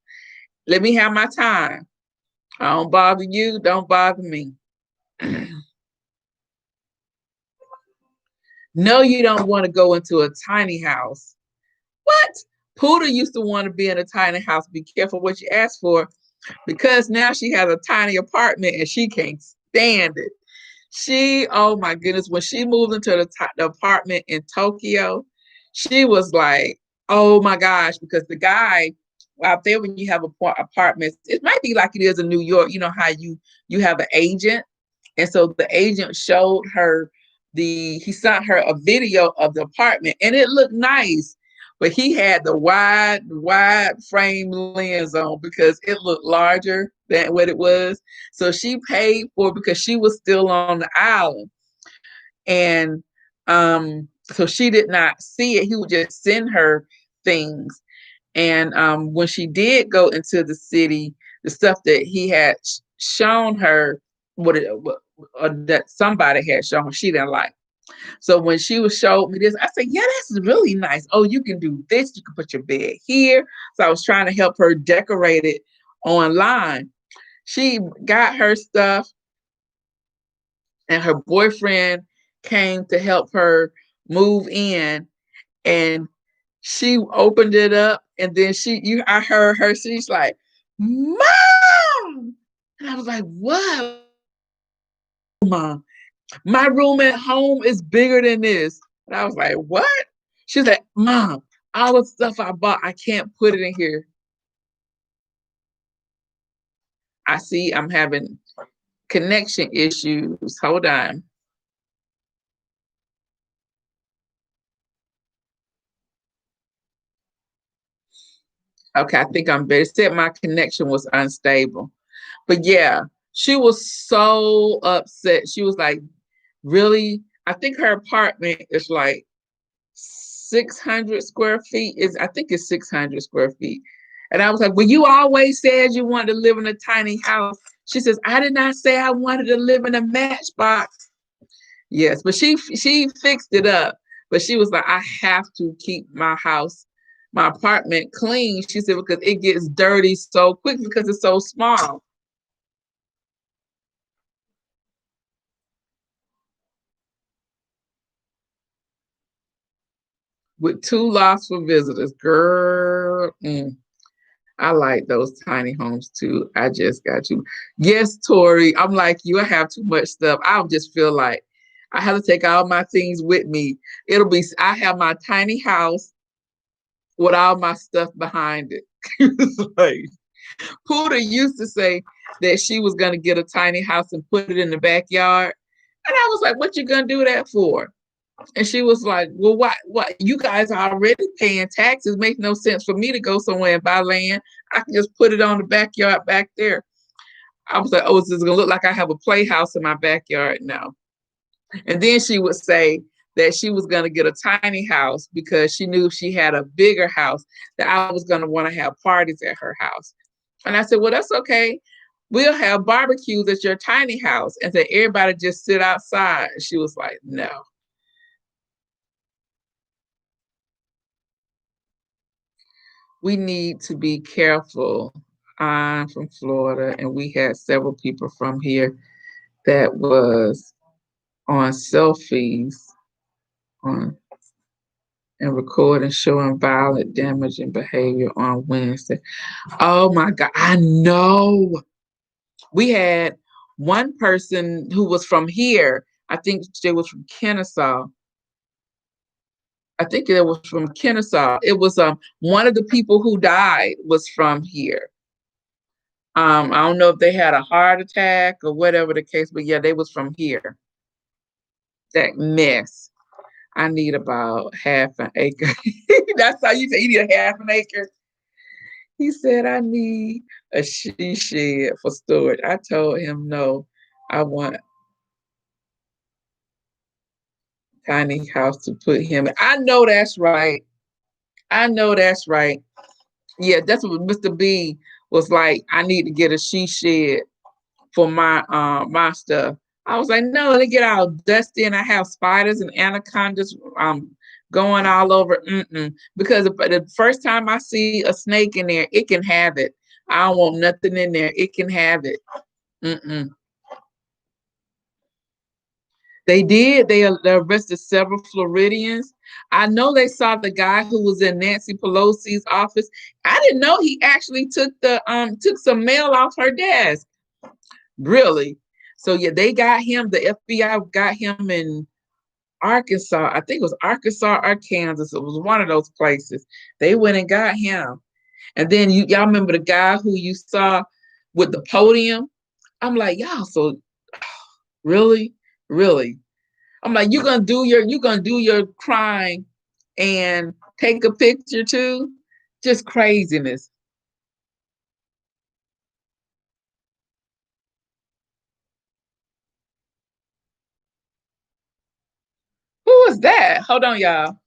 Let me have my time. I don't bother you. Don't bother me. No, you don't want to go into a tiny house. What? Poodle used to want to be in a tiny house. Be careful what you ask for because now she has a tiny apartment and she can't stand it. Oh my goodness, when she moved into the apartment in Tokyo, she was like, oh my gosh, because the guy out there, when you have apartments, it might be like it is in New York. You know how you have an agent, and so the agent showed her he sent her a video of the apartment, and it looked nice, but he had the wide frame lens on because it looked larger than what it was. So she paid for it because she was still on the island. And so she did not see it. He would just send her things. And when she did go into the city, the stuff that he had shown her, that somebody had shown her, she didn't like. So when she was showed me this, I said, yeah, that's really nice. Oh, you can do this. You can put your bed here. So I was trying to help her decorate it online. She got her stuff, and her boyfriend came to help her move in, and she opened it up, and then I heard her, she's like, Mom! And I was like, what? Mom, my room at home is bigger than this. And I was like, what? She's like, Mom, all the stuff I bought, I can't put it in here. I see I'm having connection issues. Hold on. Okay, I think I'm better. It said my connection was unstable. But yeah, she was so upset. She was like, really? I think her apartment is like 600 square feet. I think it's 600 square feet. And I was like, well, you always said you wanted to live in a tiny house. She says, I did not say I wanted to live in a matchbox. Yes, but she fixed it up. But she was like, I have to keep my apartment clean. She said, because it gets dirty so quick because it's so small. With two lofts for visitors. Girl, I like those tiny homes too. I just got you. Yes, Tori, I'm like you. I have too much stuff. I just feel like I have to take all my things with me. I have my tiny house with all my stuff behind it. Like, Pooter used to say that she was going to get a tiny house and put it in the backyard. And I was like, what you going to do that for? And she was like, well, what? You guys are already paying taxes. Makes no sense for me to go somewhere and buy land. I can just put it on the backyard back there. I was like, oh, is this going to look like I have a playhouse in my backyard? No. And then she would say that she was going to get a tiny house because she knew if she had a bigger house, that I was going to want to have parties at her house. And I said, well, that's okay. We'll have barbecues at your tiny house. And then everybody just sit outside. And she was like, no. We need to be careful. I'm from Florida, and we had several people from here that was on selfies on and recording showing violent damaging behavior on Wednesday. Oh my God, I know. We had one person who was from here. I think they was from Kennesaw. I think it was from Kennesaw. It was one of the people who died was from here. I don't know if they had a heart attack or whatever the case, but yeah, they was from here. That mess. I need about half an acre. That's how you say you need a half an acre. He said, I need a she shed for storage. I told him no. I want tiny house to put him in. I know that's right. I know that's right. Yeah, that's what Mr. B was like. I need to get a she shed for my stuff. I was like, no, they get all dusty and I have spiders and anacondas going all over. Because the first time I see a snake in there, it can have it. I don't want nothing in there. It can have it. Mm-mm. They did. They arrested several Floridians. I know they saw the guy who was in Nancy Pelosi's office. I didn't know he actually took some mail off her desk. Really? So yeah, they got him. The FBI got him in Arkansas. I think it was Arkansas or Kansas. It was one of those places. They went and got him. And then y'all remember the guy who you saw with the podium? I'm like, y'all, so really, really. I'm like, you're gonna do your crime and take a picture too? Just craziness. Who was that? Hold on, y'all.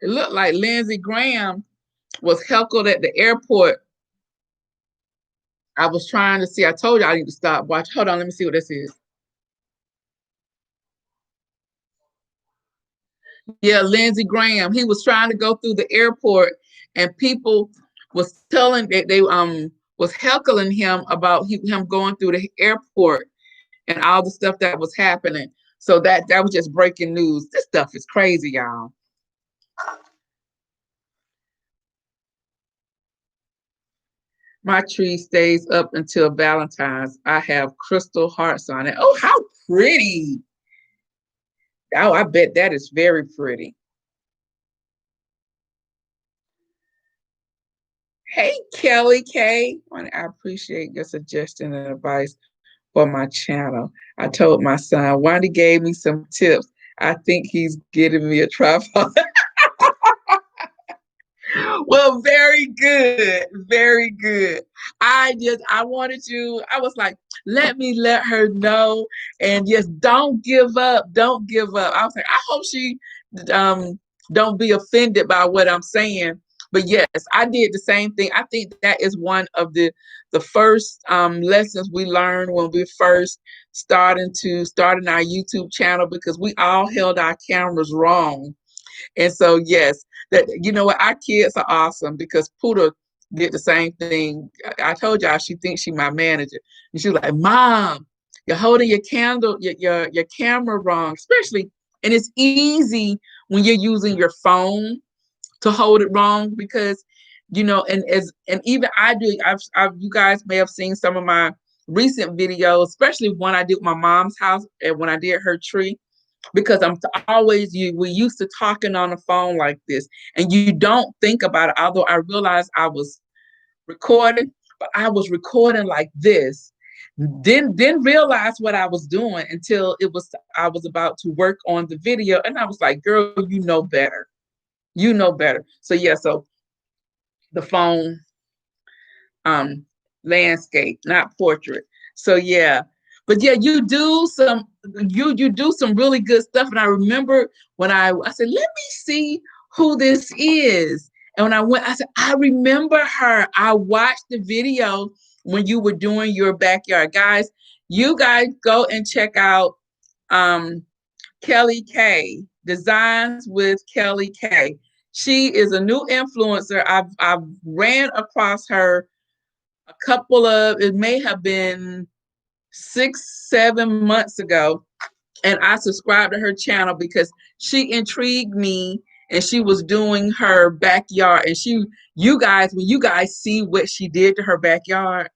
It looked like Lindsey Graham was heckled at the airport. I was trying to see. I told you I need to stop watch. Hold on, let me see what this is. Yeah, Lindsey Graham. He was trying to go through the airport, and people was telling that they was heckling him about him going through the airport and all the stuff that was happening. So that was just breaking news. This stuff is crazy, y'all. My tree stays up until Valentine's. I have crystal hearts on it. Oh, how pretty. Oh, I bet that is very pretty. Hey, Kelly K. I appreciate your suggestion and advice for my channel. I told my son, Wanda gave me some tips. I think he's getting me a tripod. Well, very good. Very good. I wanted you, I was like, let me let her know. And just don't give up. Don't give up. I was like, I hope she um don't be offended by what I'm saying. But yes, I did the same thing. I think that is one of the first lessons we learned when we first starting our YouTube channel because we all held our cameras wrong And so, yes, that you know what, our kids are awesome because Puda did the same thing. I told y'all she thinks she my manager, and she was like, "Mom, you're holding your candle, your camera wrong." Especially, and it's easy when you're using your phone to hold it wrong because and even I do. You guys may have seen some of my recent videos, especially when I did my mom's house and when I did her tree, because I'm always we used to talking on the phone like this, and you don't think about it. Although I realized I was recording, but I was recording like this. Didn't realize what I was doing until I was about to work on the video, and I was like, "Girl, you know better. You know better." So yeah, so the phone um landscape, not portrait. So yeah. But yeah, you do some really good stuff. And I remember when I said, let me see who this is. And when I went, I said, I remember her. I watched the video when you were doing your backyard. Guys, you guys go and check out um Kelly K, Designs with Kelly K. She is a new influencer. I've ran across her a couple of, it may have been 6, 7 months ago, and I subscribed to her channel because she intrigued me, and she was doing her backyard, and you guys, when you guys see what she did to her backyard,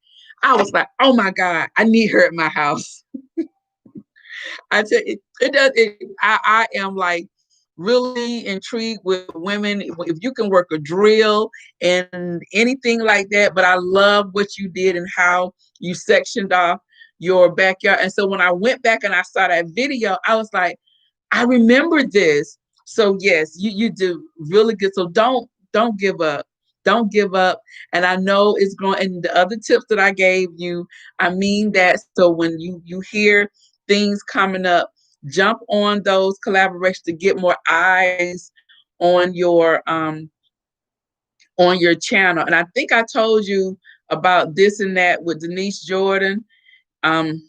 I was like, oh my God, I need her at my house. I tell you, it does. I am like really intrigued with women. If you can work a drill and anything like that, but I love what you did and how you sectioned off your backyard. And so when I went back and I saw that video, I was like, I remember this. So yes, you do really good. So don't give up. Don't give up. And I know it's going, and the other tips that I gave you, I mean that. So when you hear things coming up, jump on those collaborations to get more eyes on your channel. And I think I told you about this and that with Denise Jordan.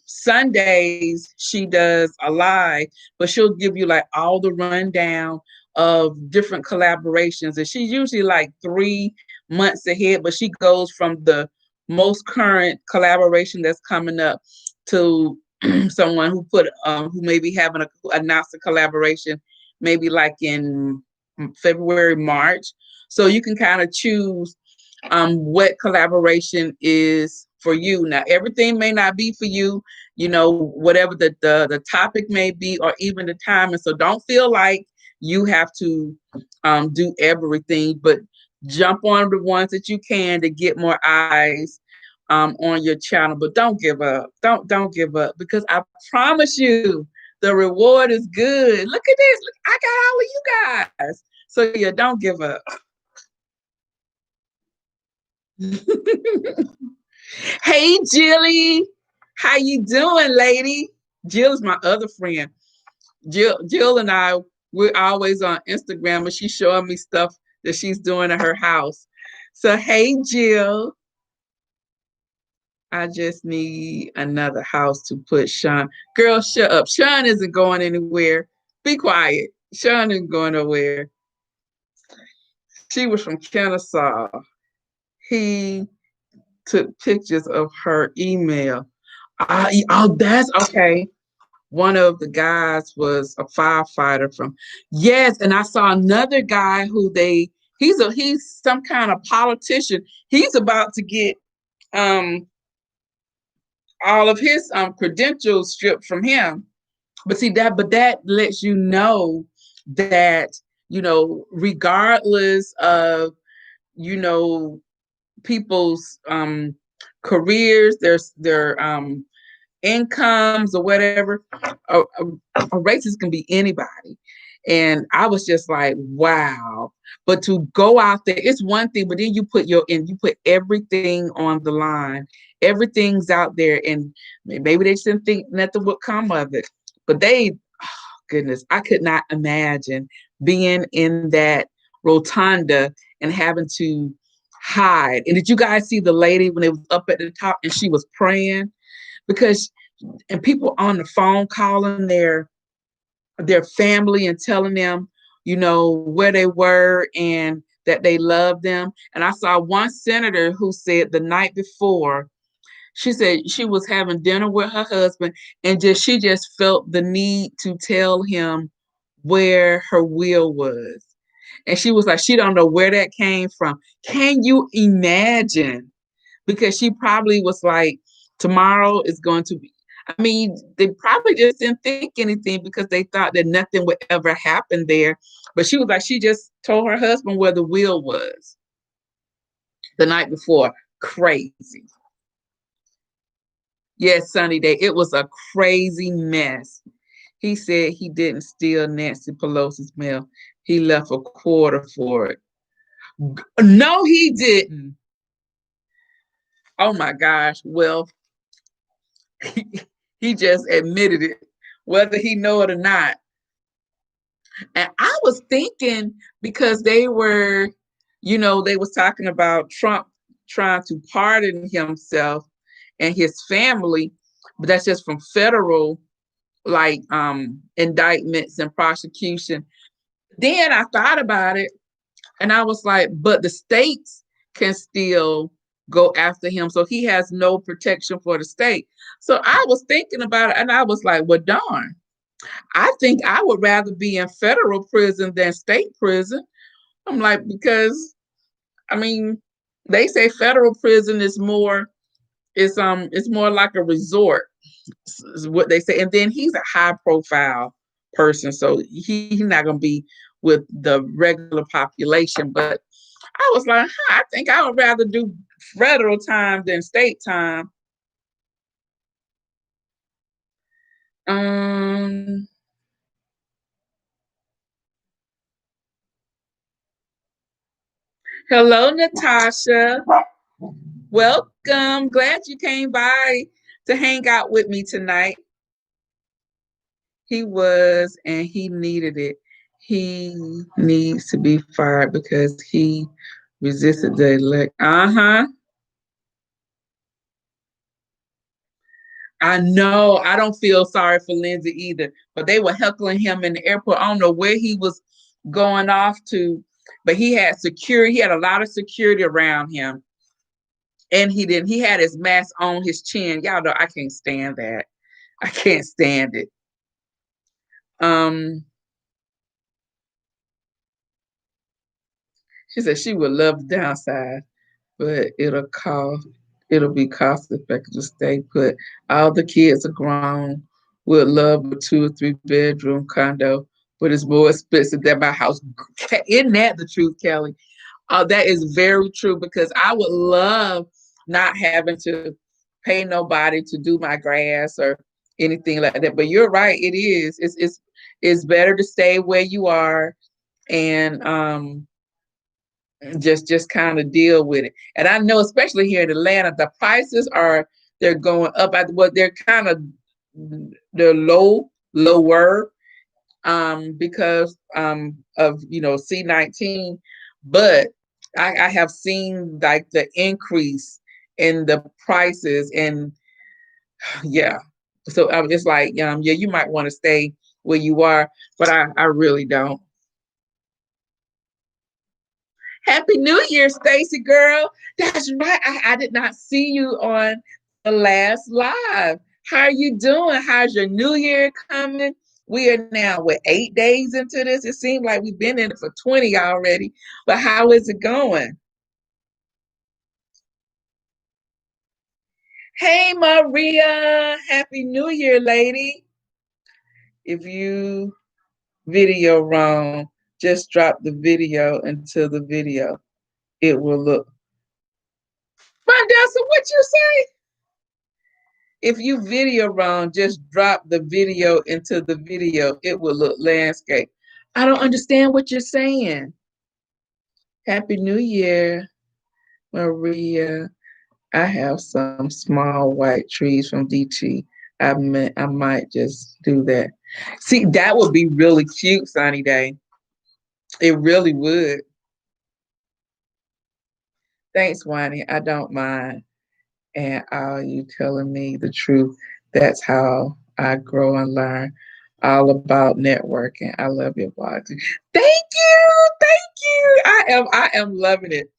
Sundays she does a live, but she'll give you like all the rundown of different collaborations, and she's usually like 3 months ahead, but she goes from the most current collaboration that's coming up to someone who may be having announced a collaboration maybe like in February, March. So you can kind of choose what collaboration is for you. Now, everything may not be for you, whatever the topic may be, or even the time. And so don't feel like you have to do everything, but jump on the ones that you can to get more eyes on your channel. But don't give up. Don't give up, because I promise you the reward is good. Look at this. Look, I got all of you guys. So yeah, don't give up. Hey, Jilly, how you doing, lady? Jill is my other friend. Jill and I, we're always on Instagram, and she's showing me stuff that she's doing at her house. So, hey, Jill, I just need another house to put Sean. Girl, shut up. Sean isn't going anywhere. Be quiet. Sean isn't going nowhere. She was from Kennesaw. He took pictures of her email. Oh, that's okay. One of the guys was a firefighter from, yes, and I saw another guy he's some kind of politician. He's about to get um all of his credentials stripped from him. But that lets you know that, regardless of, you know, people's careers, their incomes or whatever, a racist can be anybody. And I was just like, wow. But to go out there, it's one thing, but then you put everything on the line. Everything's out there, and maybe they didn't think nothing would come of it. But goodness, I could not imagine being in that rotunda and having to hide. And did you guys see the lady when it was up at the top and she was praying? Because and people on the phone calling their family and telling them where they were and that they loved them. And I saw one senator who said the night before, she said she was having dinner with her husband and she just felt the need to tell him where her will was. And she was like, she don't know where that came from. Can you imagine? Because she probably was like, tomorrow is going to be. I mean, they probably just didn't think anything because they thought that nothing would ever happen there. But she was like, she just told her husband where the will was the night before. Crazy. Yes, Sunny Day. It was a crazy mess. He said he didn't steal Nancy Pelosi's mail. He left a quarter for it. No, he didn't. Oh my gosh. Well, he just admitted it, whether he know it or not. And I was thinking because they was talking about Trump trying to pardon himself and his family, but that's just from federal like indictments and prosecution. Then I thought about it and I was like, but the states can still go after him. So he has no protection for the state. So I was thinking about it and I was like, well, darn, I think I would rather be in federal prison than state prison. I'm like, because I mean, they say federal prison is more, it's more like a resort, is what they say. And then he's a high profile person, so he's not gonna be with the regular population. But I was like, I think I would rather do federal time than state time. Um, Hello, Natasha. Welcome. Glad you came by to hang out with me tonight. He was, and he needed it. He needs to be fired because he resisted the elect. Uh-huh. I know. I don't feel sorry for Lindsay either, but they were heckling him in the airport. I don't know where he was going off to, but he had security. He had a lot of security around him. And he had his mask on his chin. Y'all know I can't stand that. I can't stand it. Um, she said she would love the downside, but it'll be cost effective to stay put. All the kids are grown, would love a 2 or 3 bedroom condo, but it's more expensive than my house. Isn't that the truth, Kelly? That is very true because I would love not having to pay nobody to do my grass or anything like that. But you're right, it is. It's better to stay where you are and just kind of deal with it. And I know, especially here in Atlanta, the prices they're going up. Well, they're kind of they're lower because of C-19, but I have seen like the increase in the prices and yeah. So I was just like, yeah, you might want to stay where you are, but I really don't. Happy New Year, Stacy girl. That's right. I did not see you on the last live. How are you doing? How's your New Year coming? We are now, 8 days into this? It seems like we've been in it for 20 already. But how is it going? Hey, Maria. Happy New Year, lady. If you video wrong, just drop the video into the video. It will look. Mondessa, what you say? If you video wrong, just drop the video into the video. It will look landscape. I don't understand what you're saying. Happy New Year, Maria. I have some small white trees from DT. I might just do that. See, that would be really cute, Sunny Day. It really would. Thanks, Wani. I don't mind. And all you telling me the truth. That's how I grow and learn. All about networking. I love your blog too. Thank you. Thank you. I am loving it.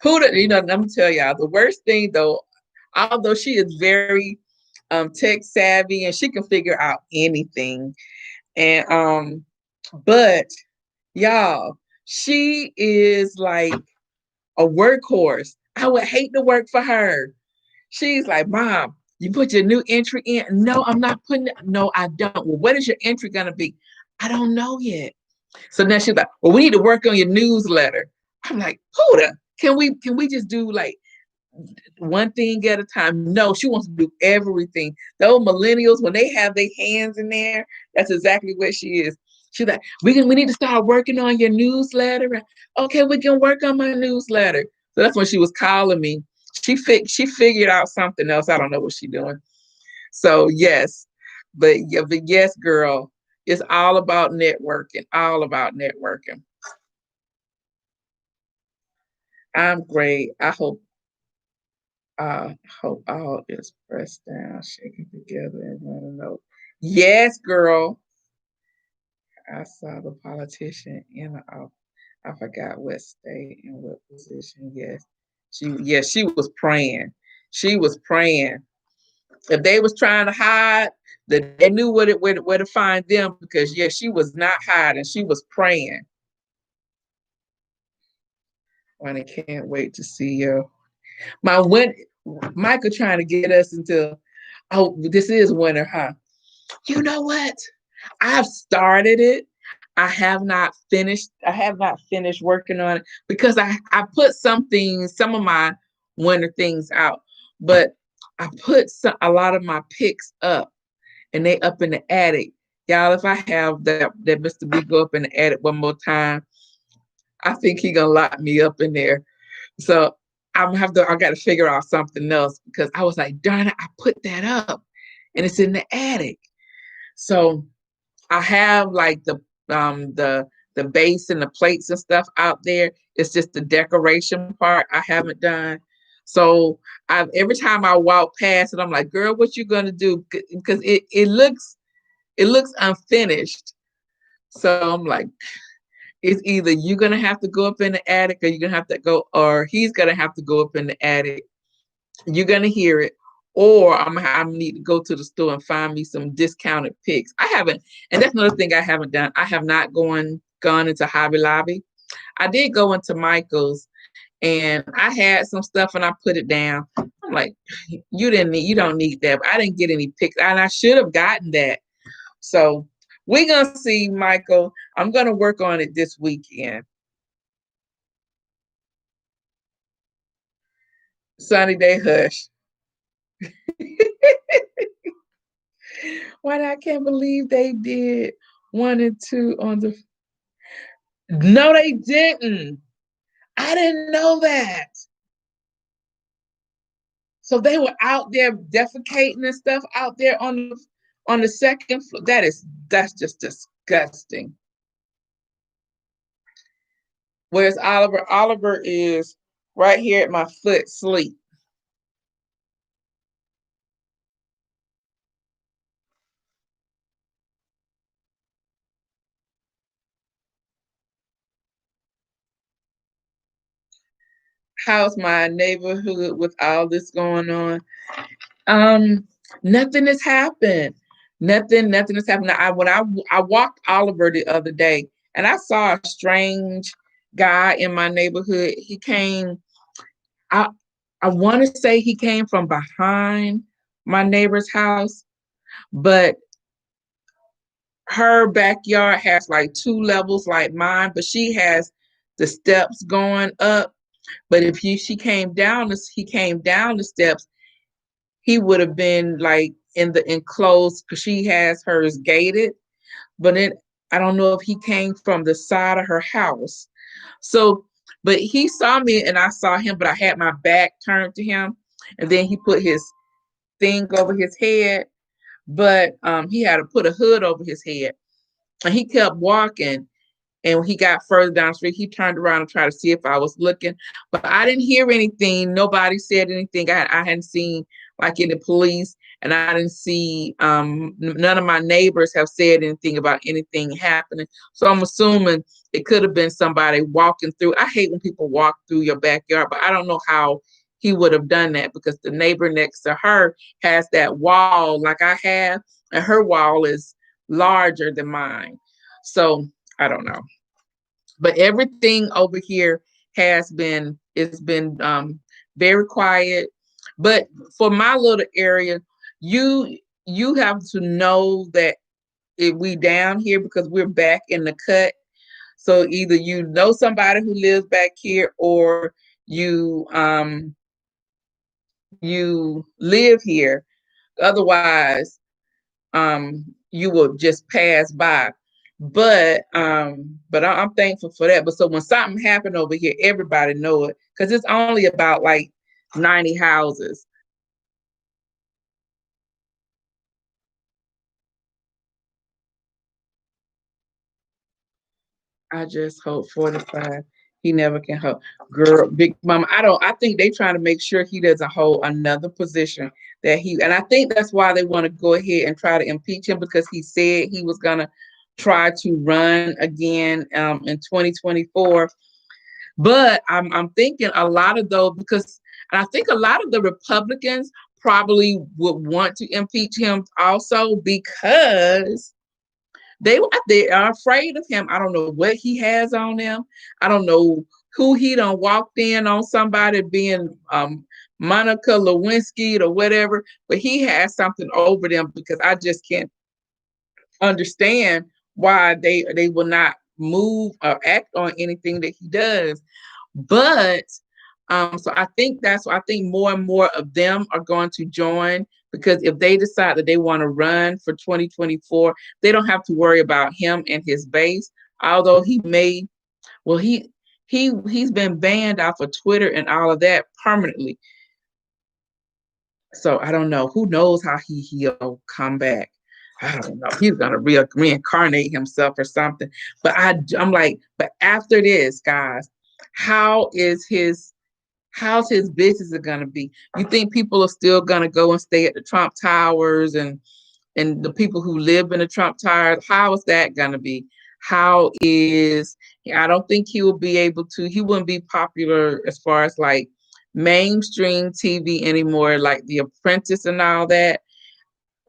Huda, let me tell y'all, the worst thing though, although she is very tech savvy and she can figure out anything. And but y'all, she is like a workhorse. I would hate to work for her. She's like, Mom, you put your new entry in. No, I'm not putting it. No, I don't. Well, what is your entry gonna be? I don't know yet. So now she's like, well, we need to work on your newsletter. I'm like, Huda, can we just do like one thing at a time? No, she wants to do everything. Those millennials, when they have their hands in there, that's exactly what she is. She's like, we need to start working on your newsletter. Okay, we can work on my newsletter. So that's when she was calling me. She figured out something else. I don't know what she's doing. So yes, but yes, girl, it's all about networking. All about networking. I'm great. I hope all is pressed down, shaken together, and run a note. Yes, girl. I saw the politician in the office. I forgot what state and what position. She was praying. She was praying. If they was trying to hide, that they knew where to find them because yes, she was not hiding. She was praying. And I can't wait to see you. My win Michael trying to get us into, oh, this is winter, huh? You know what? I've started it. I have not finished working on it because I put some of my winter things out, but I put a lot of my picks up and they up in the attic. Y'all, if I have that Mr. B go up in the attic one more time, I think he gonna lock me up in there. So I got to figure out something else because I was like, darn it, I put that up and it's in the attic. So I have like the base and the plates and stuff out there. It's just the decoration part I haven't done. So every time I walk past it, I'm like, girl, what you gonna do? Because it looks unfinished. So I'm like, it's either you're gonna have to go up in the attic or you're gonna have to go, or he's gonna have to go up in the attic. You're gonna hear it, or I need to go to the store and find me some discounted picks. I haven't, and that's another thing I haven't done. I have not gone into Hobby Lobby. I did go into Michael's, and I had some stuff, and I put it down. I'm like, you don't need that. But I didn't get any picks, and I should have gotten that. So we're gonna see, Michael. I'm gonna work on it this weekend. Sunny day hush. Why I can't believe they did 1 and 2 on the. No, they didn't. I didn't know that. So they were out there defecating and stuff out there on the second floor. That's just disgusting. Where's Oliver? Oliver is right here at my foot, sleep. How's my neighborhood with all this going on? Nothing has happened. Nothing has happened. I walked Oliver the other day and I saw a strange guy in my neighborhood. He came, I I want to say he came from behind my neighbor's house, but her backyard has like 2 levels like mine, but she has the steps going up. But if he came down the steps, he would have been like in the enclosed because she has hers gated. But then I don't know if he came from the side of her house. So, but he saw me and I saw him, but I had my back turned to him, and then he put his thing over his head, but he had to put a hood over his head, and he kept walking. And when he got further down the street, he turned around and tried to see if I was looking, but I didn't hear anything. Nobody said anything. I hadn't seen like in the police, and I didn't see none of my neighbors have said anything about anything happening. So I'm assuming it could have been somebody walking through. I hate when people walk through your backyard, but I don't know how he would have done that because the neighbor next to her has that wall like I have, and her wall is larger than mine. So I don't know. But everything over here has been it's been very quiet. But for my little area, you you have to know that if we down here because we're back in the cut. So either you know somebody who lives back here or you live here. Otherwise, you will just pass by. But I'm thankful for that. But so when something happened over here, everybody know it because it's only about like 90 houses. I just hope 45. He never can hold. Girl, Big Mama. I think they trying to make sure he doesn't hold another position that he and I think that's why they want to go ahead and try to impeach him because he said he was gonna try to run again in 2024. But I'm thinking a lot of those because and I think a lot of the Republicans probably would want to impeach him also because they are afraid of him. I don't know what he has on them. I don't know who he done walked in on somebody being Monica Lewinsky or whatever, but he has something over them because I just can't understand why they will not move or act on anything that he does. But so I think that's why I think more and more of them are going to join because if they decide that they want to run for 2024, they don't have to worry about him and his base. Although he may, well, he's been banned off of Twitter and all of that permanently. So I don't know. Who knows how he'll come back? I don't know. He's gonna reincarnate himself or something. But I'm like, but after this, guys, how is how's his business going to be? You think people are still going to go and stay at the Trump Towers and the people who live in the Trump Towers? How is that going to be? How is I don't think he will be able to. He wouldn't be popular as far as like mainstream TV anymore, like The Apprentice and all that.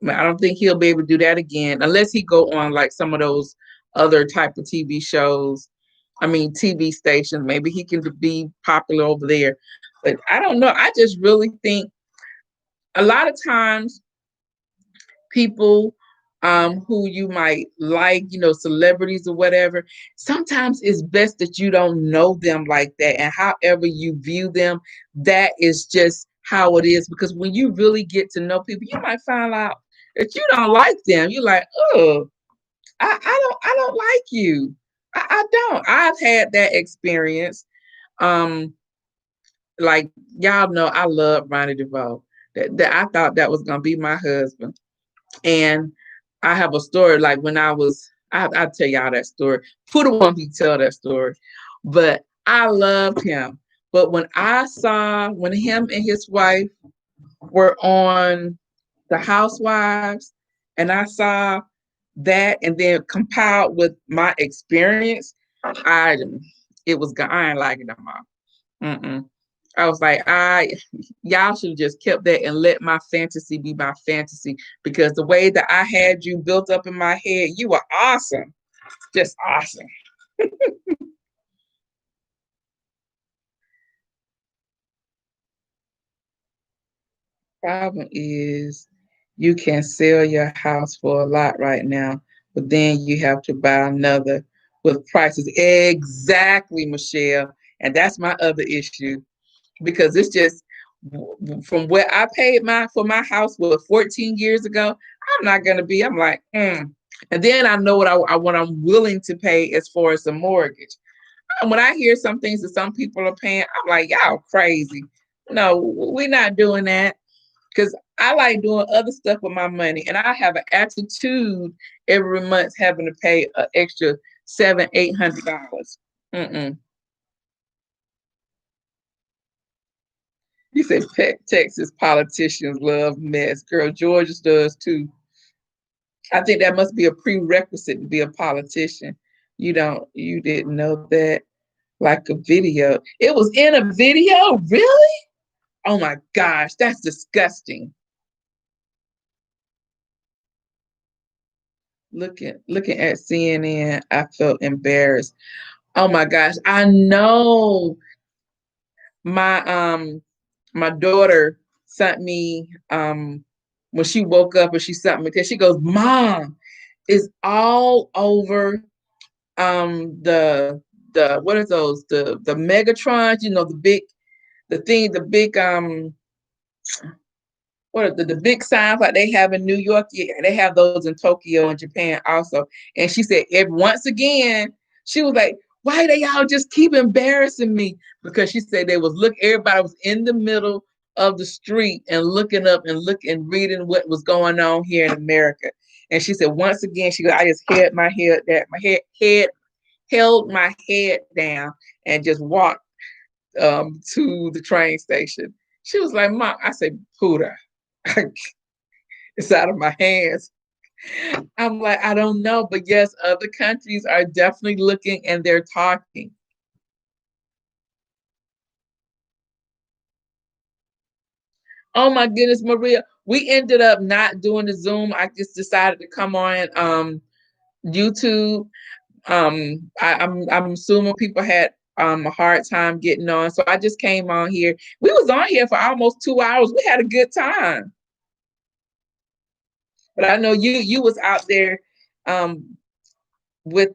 I don't think he'll be able to do that again unless he go on like some of those other type of TV shows. I mean, TV stations. Maybe he can be popular over there. But I don't know. I just really think a lot of times people who you might like, celebrities or whatever, sometimes it's best that you don't know them like that. And however you view them, that is just how it is. Because when you really get to know people, you might find out that you don't like them. You're like, oh, I don't like you. I don't. I've had that experience. Um, like y'all know, I love Ronnie DeVoe. That I thought that was gonna be my husband. And I have a story like when I'll tell y'all that story. Puda won't be tell that story. But I loved him. But when him and his wife were on the Housewives, and I saw that and then compiled with my experience, I it was I ain't like it no more. Mm-mm. I was like, y'all should have just kept that and let my fantasy be my fantasy because the way that I had you built up in my head, you were awesome, just awesome. Problem is, you can sell your house for a lot right now, but then you have to buy another with prices exactly, Michelle, and that's my other issue because it's just from what I paid my house was 14 years ago. I'm not gonna be. I'm like, and then I know what I'm willing to pay as far as the mortgage. And when I hear some things that some people are paying, I'm like, y'all crazy. No, we're not doing that because I like doing other stuff with my money, and I have an attitude every month having to pay an extra $700-800. Mm-mm. You say Texas politicians love mess. Girl, Georgia's does too. I think that must be a prerequisite to be a politician. You didn't know that? Like a video. It was in a video? Really? Oh my gosh, that's disgusting. Looking at CNN, I felt embarrassed. Oh my gosh, I know my my daughter sent me when she woke up and she sent me because she goes, Mom, it's all over the what are those? The Megatrons, the big what are the big signs like they have in New York? Yeah, they have those in Tokyo and Japan also. And she said, once again, she was like, why they all just keep embarrassing me? Because she said everybody was in the middle of the street and looking up and reading what was going on here in America. And she said, once again, she goes, I just held my head that my head held my head down and just walked to the train station. She was like, Mom, I said, Puda, it's out of my hands. I'm like, I don't know. But yes, other countries are definitely looking and they're talking. Oh my goodness, Maria. We ended up not doing the Zoom. I just decided to come on YouTube. I'm assuming people had a hard time getting on. So I just came on here. We was on here for almost 2 hours. We had a good time. But I know you was out there um with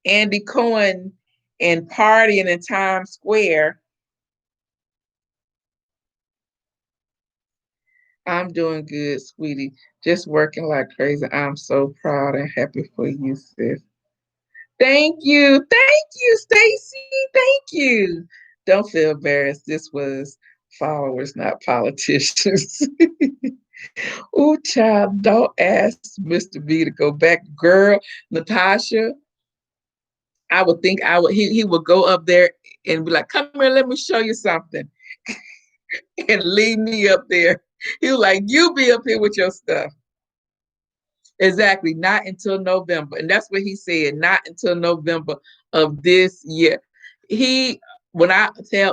Andy Cohen and partying in Times Square. I'm doing good, sweetie. Just working like crazy. I'm so proud and happy for you, sis. Thank you. Thank you, Stacy. Thank you. Don't feel embarrassed. This was followers, not politicians. Ooh, child, don't ask Mr. B to go back. Girl, Natasha, I would think he would go up there and be like, come here, let me show you something. And leave me up there. He was like, you be up here with your stuff. Exactly, not until November. And that's what he said, not until November of this year. He when I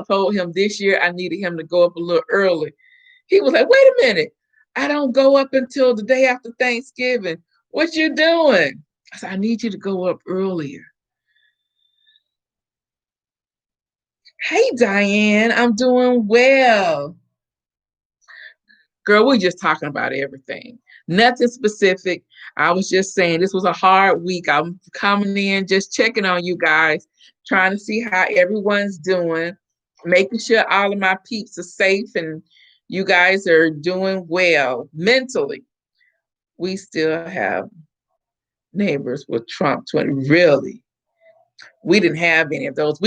told him this year I needed him to go up a little early, he was like, wait a minute. I don't go up until the day after Thanksgiving. What you doing? I said, I need you to go up earlier. Hey Diane, I'm doing well. Girl, we're just talking about everything. Nothing specific. I was just saying this was a hard week. I'm coming in, just checking on you guys, trying to see how everyone's doing, making sure all of my peeps are safe and you guys are doing well mentally. We still have neighbors with Trump 20. Really? We didn't have any of those.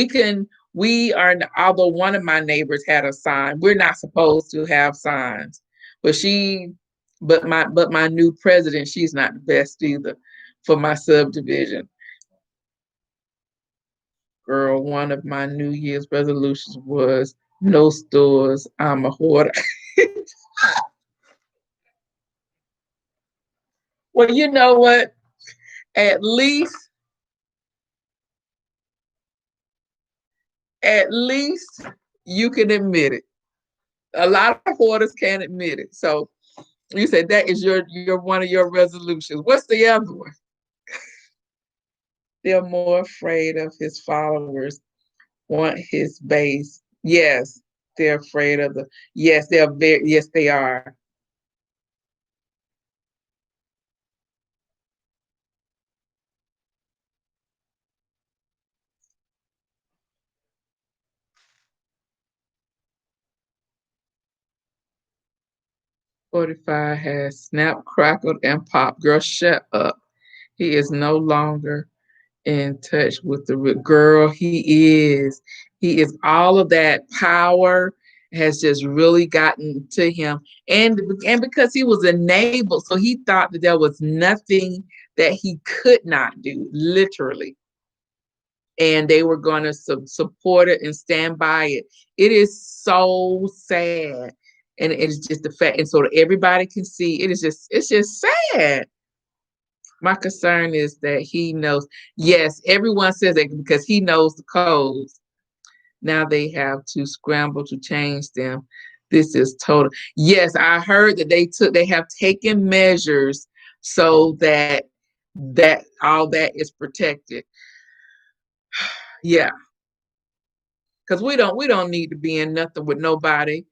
We are, although one of my neighbors had a sign, we're not supposed to have signs. But my new president, she's not the best either for my subdivision. Girl, one of my New Year's resolutions was no stores. I'm a hoarder. Well, you know what? At least, at least you can admit it. A lot of hoarders can't admit it. So you said that is your one of your resolutions. What's the other one? They're more afraid of his followers, want his base. Yes, they're afraid of the. Yes, they're very. Yes, they are. 45 has snapped, crackled, and popped. Girl, shut up. He is no longer in touch with the girl. He is. He is all of that power has just really gotten to him, and because he was enabled, so he thought that there was nothing that he could not do. Literally, and they were going to support it and stand by it. It is so sad, and it's just the fact, and so that everybody can see. It's just sad. My concern is that he knows. Yes, everyone says that because he knows the codes. Now they have to scramble to change them. This is total. Yes, I heard that they have taken measures so that all that is protected. Yeah, because we don't need to be in nothing with nobody,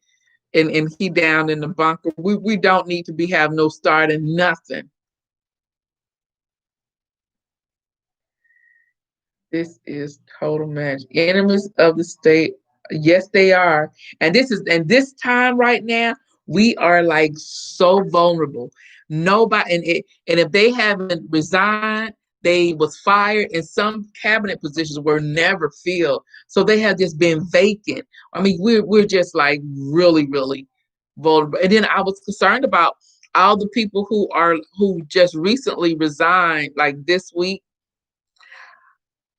and he down in the bunker. We don't need to be have no start in nothing. This is total magic. Enemies of the state. Yes, they are. And this time right now, we are like so vulnerable. Nobody and if they haven't resigned, they was fired, and some cabinet positions were never filled. So they have just been vacant. I mean, we're just like really, really vulnerable. And then I was concerned about all the people who just recently resigned, like this week.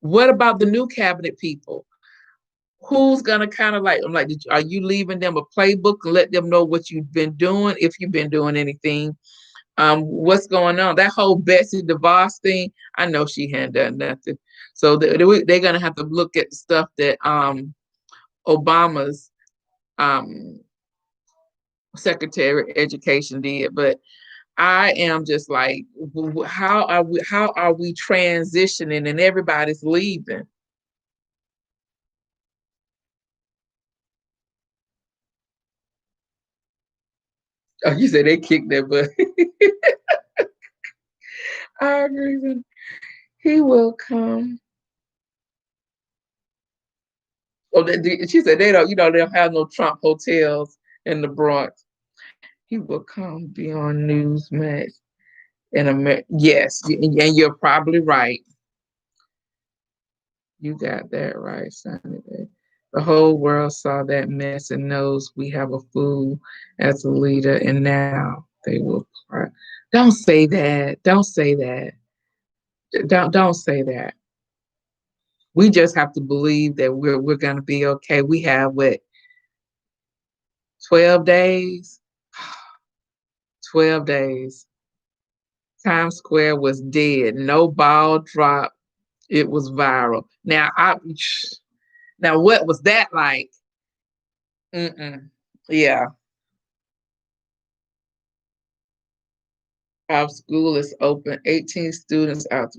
What about the new cabinet people? Who's gonna kind of like? I'm like, are you leaving them a playbook and let them know what you've been doing if you've been doing anything? What's going on? That whole Betsy DeVos thing. I know she hadn't done nothing, so they're gonna have to look at the stuff that Obama's um, Secretary of Education did. But I am just like, how are we transitioning and everybody's leaving? Oh, you said they kicked their butt. I agree with he will come. Oh, she said they don't, they don't have no Trump hotels in the Bronx. He will come be on Newsmax in America. Yes, and you're probably right. You got that right, Sonny. The whole world saw that mess and knows we have a fool as a leader, and now they will cry. Don't say that. Don't say that. Don't say that. We just have to believe that we're gonna be okay. We have what 12 days? 12 days. Times Square was dead. No ball drop. It was viral. Now what was that like? Mm-mm. Yeah. Our school is open. 18 students out.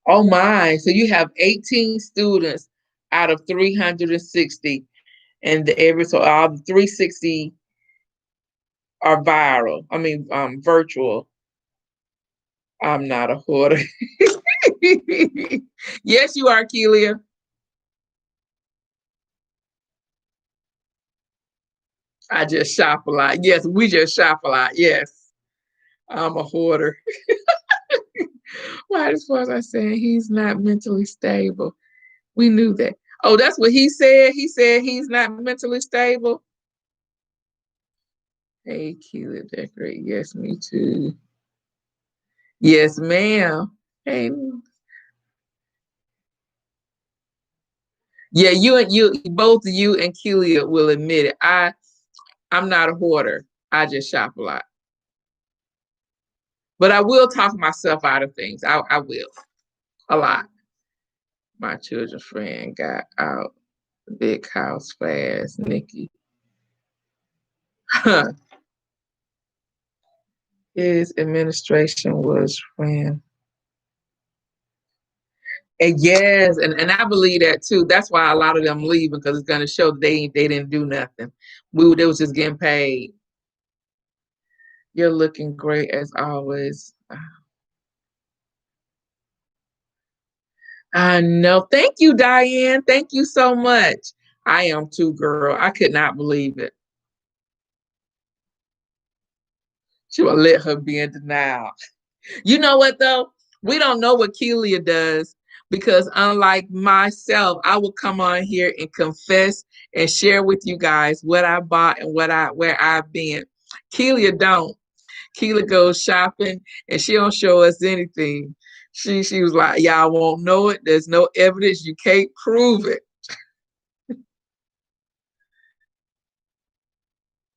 Oh my. So you have 18 students out of 360, and so all the 360 are viral. I mean, virtual. I'm not a hoarder. Yes, you are, Kelia. I just shop a lot. Yes, we just shop a lot. Yes, I'm a hoarder. Why as far as I said he's not mentally stable. We knew that. Oh, that's what he said. He said he's not mentally stable. Hey, Keila, decorate. Yes, me too. Yes, ma'am. Hey, yeah, you both you and Kelia will admit it. I'm not a hoarder. I just shop a lot. But I will talk myself out of things. I will. A lot. My children's friend got out the big house fast, Nikki. His administration was friend. And yes, and I believe that too. That's why a lot of them leave because it's gonna show they didn't do nothing. They was just getting paid. You're looking great as always. I know. Thank you, Diane. Thank you so much. I am too, girl. I could not believe it. She will let her be in denial. You know what though? We don't know what Kelia does because unlike myself, I will come on here and confess and share with you guys what I bought and where I've been. Kelia don't. Keela goes shopping and she don't show us anything. She was like, y'all won't know it. There's no evidence. You can't prove it.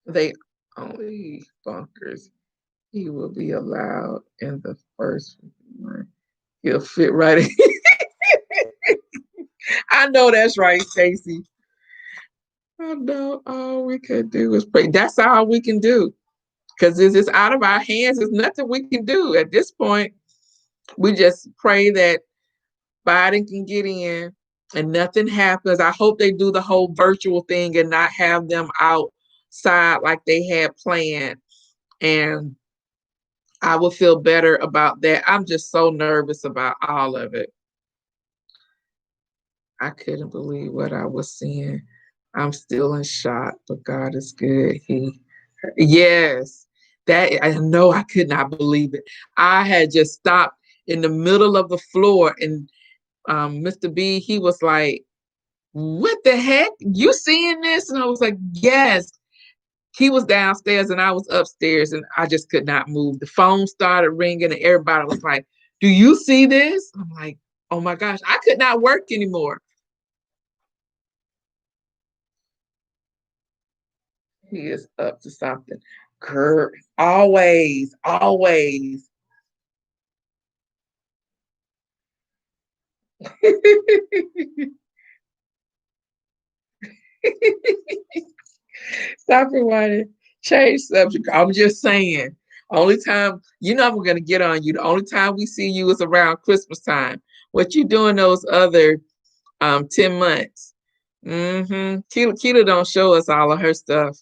They only bunkers. He will be allowed in the first one. He'll fit right in. I know that's right, Stacy. I know all we can do is pray. That's all we can do. Because it's out of our hands. There's nothing we can do at this point. We just pray that Biden can get in and nothing happens. I hope they do the whole virtual thing and not have them outside like they had planned. And I will feel better about that. I'm just so nervous about all of it. I couldn't believe what I was seeing. I'm still in shock, but God is good. Yes, that I know I could not believe it. I had just stopped in the middle of the floor, and Mr. B, he was like, "What the heck? You seeing this?" And I was like, "Yes." He was downstairs and I was upstairs, and I just could not move. The phone started ringing, and everybody was like, "Do you see this?" I'm like, "Oh my gosh!" I could not work anymore. He is up to something. Kurt, always, always. Stop it, Whitey. Change subject. I'm just saying. Only time you know I'm gonna get on you. The only time we see you is around Christmas time. What you doing those other 10 months? Mm-hmm. Keita don't show us all of her stuff.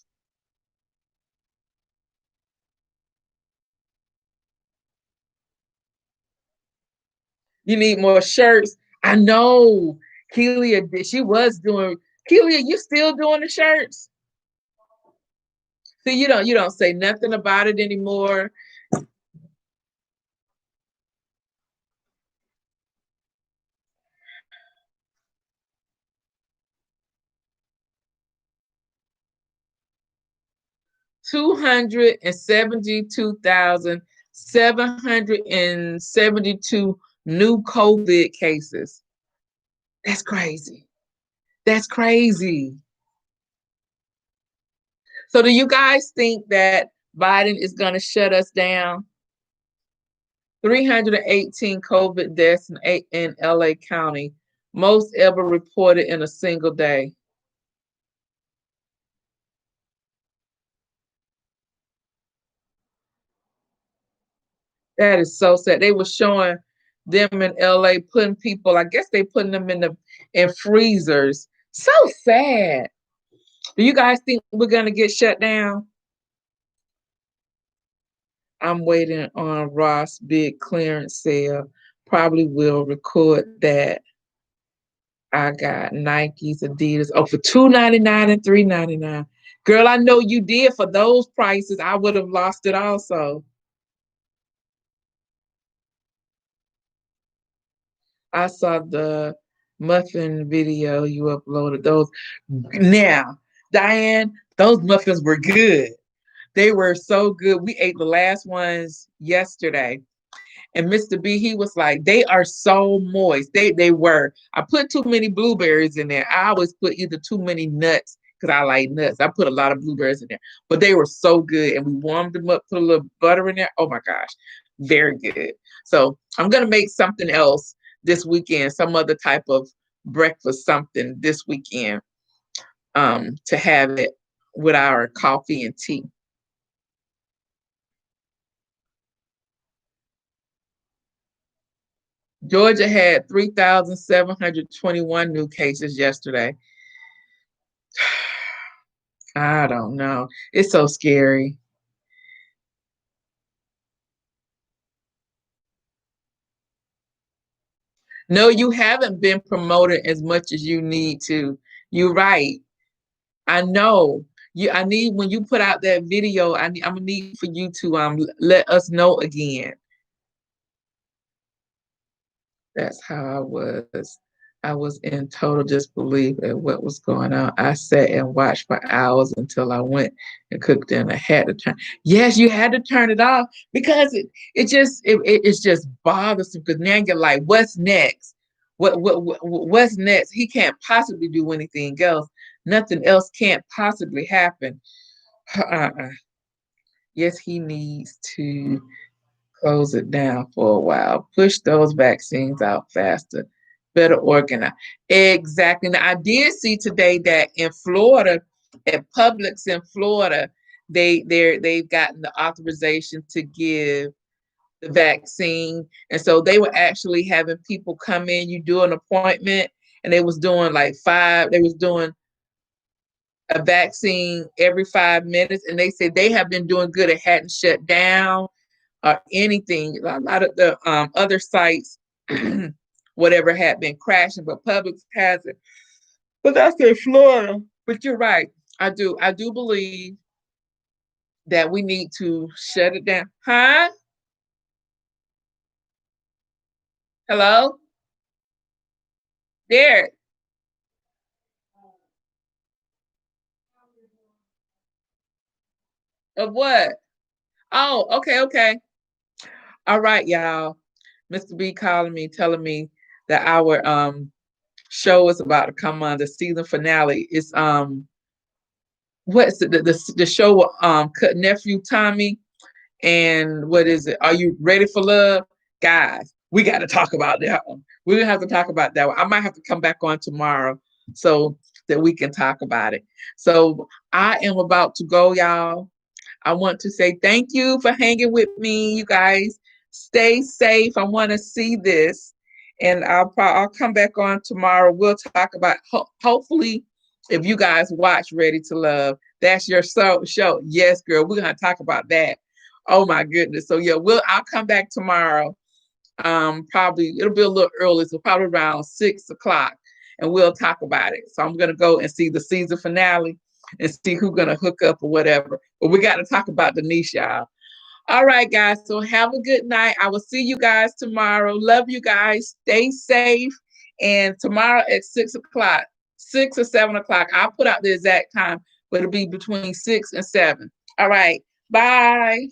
You need more shirts. I know. Kelia did. She was doing. Kelia, you still doing the shirts? See, you don't say nothing about it anymore. 272,772 new COVID cases. That's crazy. That's crazy. So, do you guys think that Biden is going to shut us down? 318 COVID deaths in LA County, most ever reported in a single day. That is so sad. They were showing them in LA putting people, I guess they putting them in freezers. So sad. Do you guys think we're gonna get shut down? I'm waiting on Ross big clearance sale. Probably will record that. I got Nikes, Adidas. Oh, for $2.99 and $3.99. Girl, I know you did for those prices. I would have lost it also. I saw the muffin video you uploaded. Those now, Diane, those muffins were good. They were so good. We ate the last ones yesterday. And Mr. B, he was like, they are so moist. They were. I put too many blueberries in there. I always put either too many nuts because I like nuts. I put a lot of blueberries in there. But they were so good. And we warmed them up, put a little butter in there. Oh my gosh. Very good. So I'm gonna make something else this weekend, some other type of breakfast, something this weekend, to have it with our coffee and tea. Georgia had 3,721 new cases yesterday. I don't know. It's so scary. No, you haven't been promoted as much as you need to. You're right. I know. I need when you put out that video, I'm gonna need for you to let us know again. That's how I was. I was in total disbelief at what was going on. I sat and watched for hours until I went and cooked dinner. I had to turn. Yes, you had to turn it off because it's just bothersome. Because now you're like, what's next? What's next? He can't possibly do anything else. Nothing else can't possibly happen. Uh-uh. Yes, he needs to close it down for a while, push those vaccines out faster, better organize. Exactly. Now, I did see today that in Florida, at Publix in Florida, they've gotten the authorization to give the vaccine, and so they were actually having people come in. You do an appointment, and they was doing like five. They was doing a vaccine every 5 minutes, and they said they have been doing good. It hadn't shut down or anything. A lot of the other sites, whatever, had been crashing, but Publix hasn't. But that's in Florida. But you're right. I do believe that we need to shut it down. Huh? Hello? There. Of what? Oh, okay, okay. All right, y'all. Mr. B calling me, telling me that our show is about to come on. The season finale. It's what's the show nephew Tommy, and what is it? Are you ready for love? Guys, we got to talk about that one. We're gonna have to talk about that one. I might have to come back on tomorrow so that we can talk about it. So I am about to go, y'all. I want to say thank you for hanging with me, you guys. Stay safe. I want to see this, and I'll come back on tomorrow. We'll talk about hopefully if you guys watch Ready to Love, that's your show. Yes, girl, we're gonna talk about that. Oh my goodness. So yeah, I'll come back tomorrow. Probably it'll be a little early, so probably around 6 o'clock, and we'll talk about it. So I'm gonna go and see the season finale and see who's gonna hook up or whatever. But we got to talk about Denise, y'all. All right, guys. So have a good night. I will see you guys tomorrow. Love you guys. Stay safe. And tomorrow at 6 o'clock, 6 or 7 o'clock, I'll put out the exact time, but it'll be between 6 and 7. All right. Bye.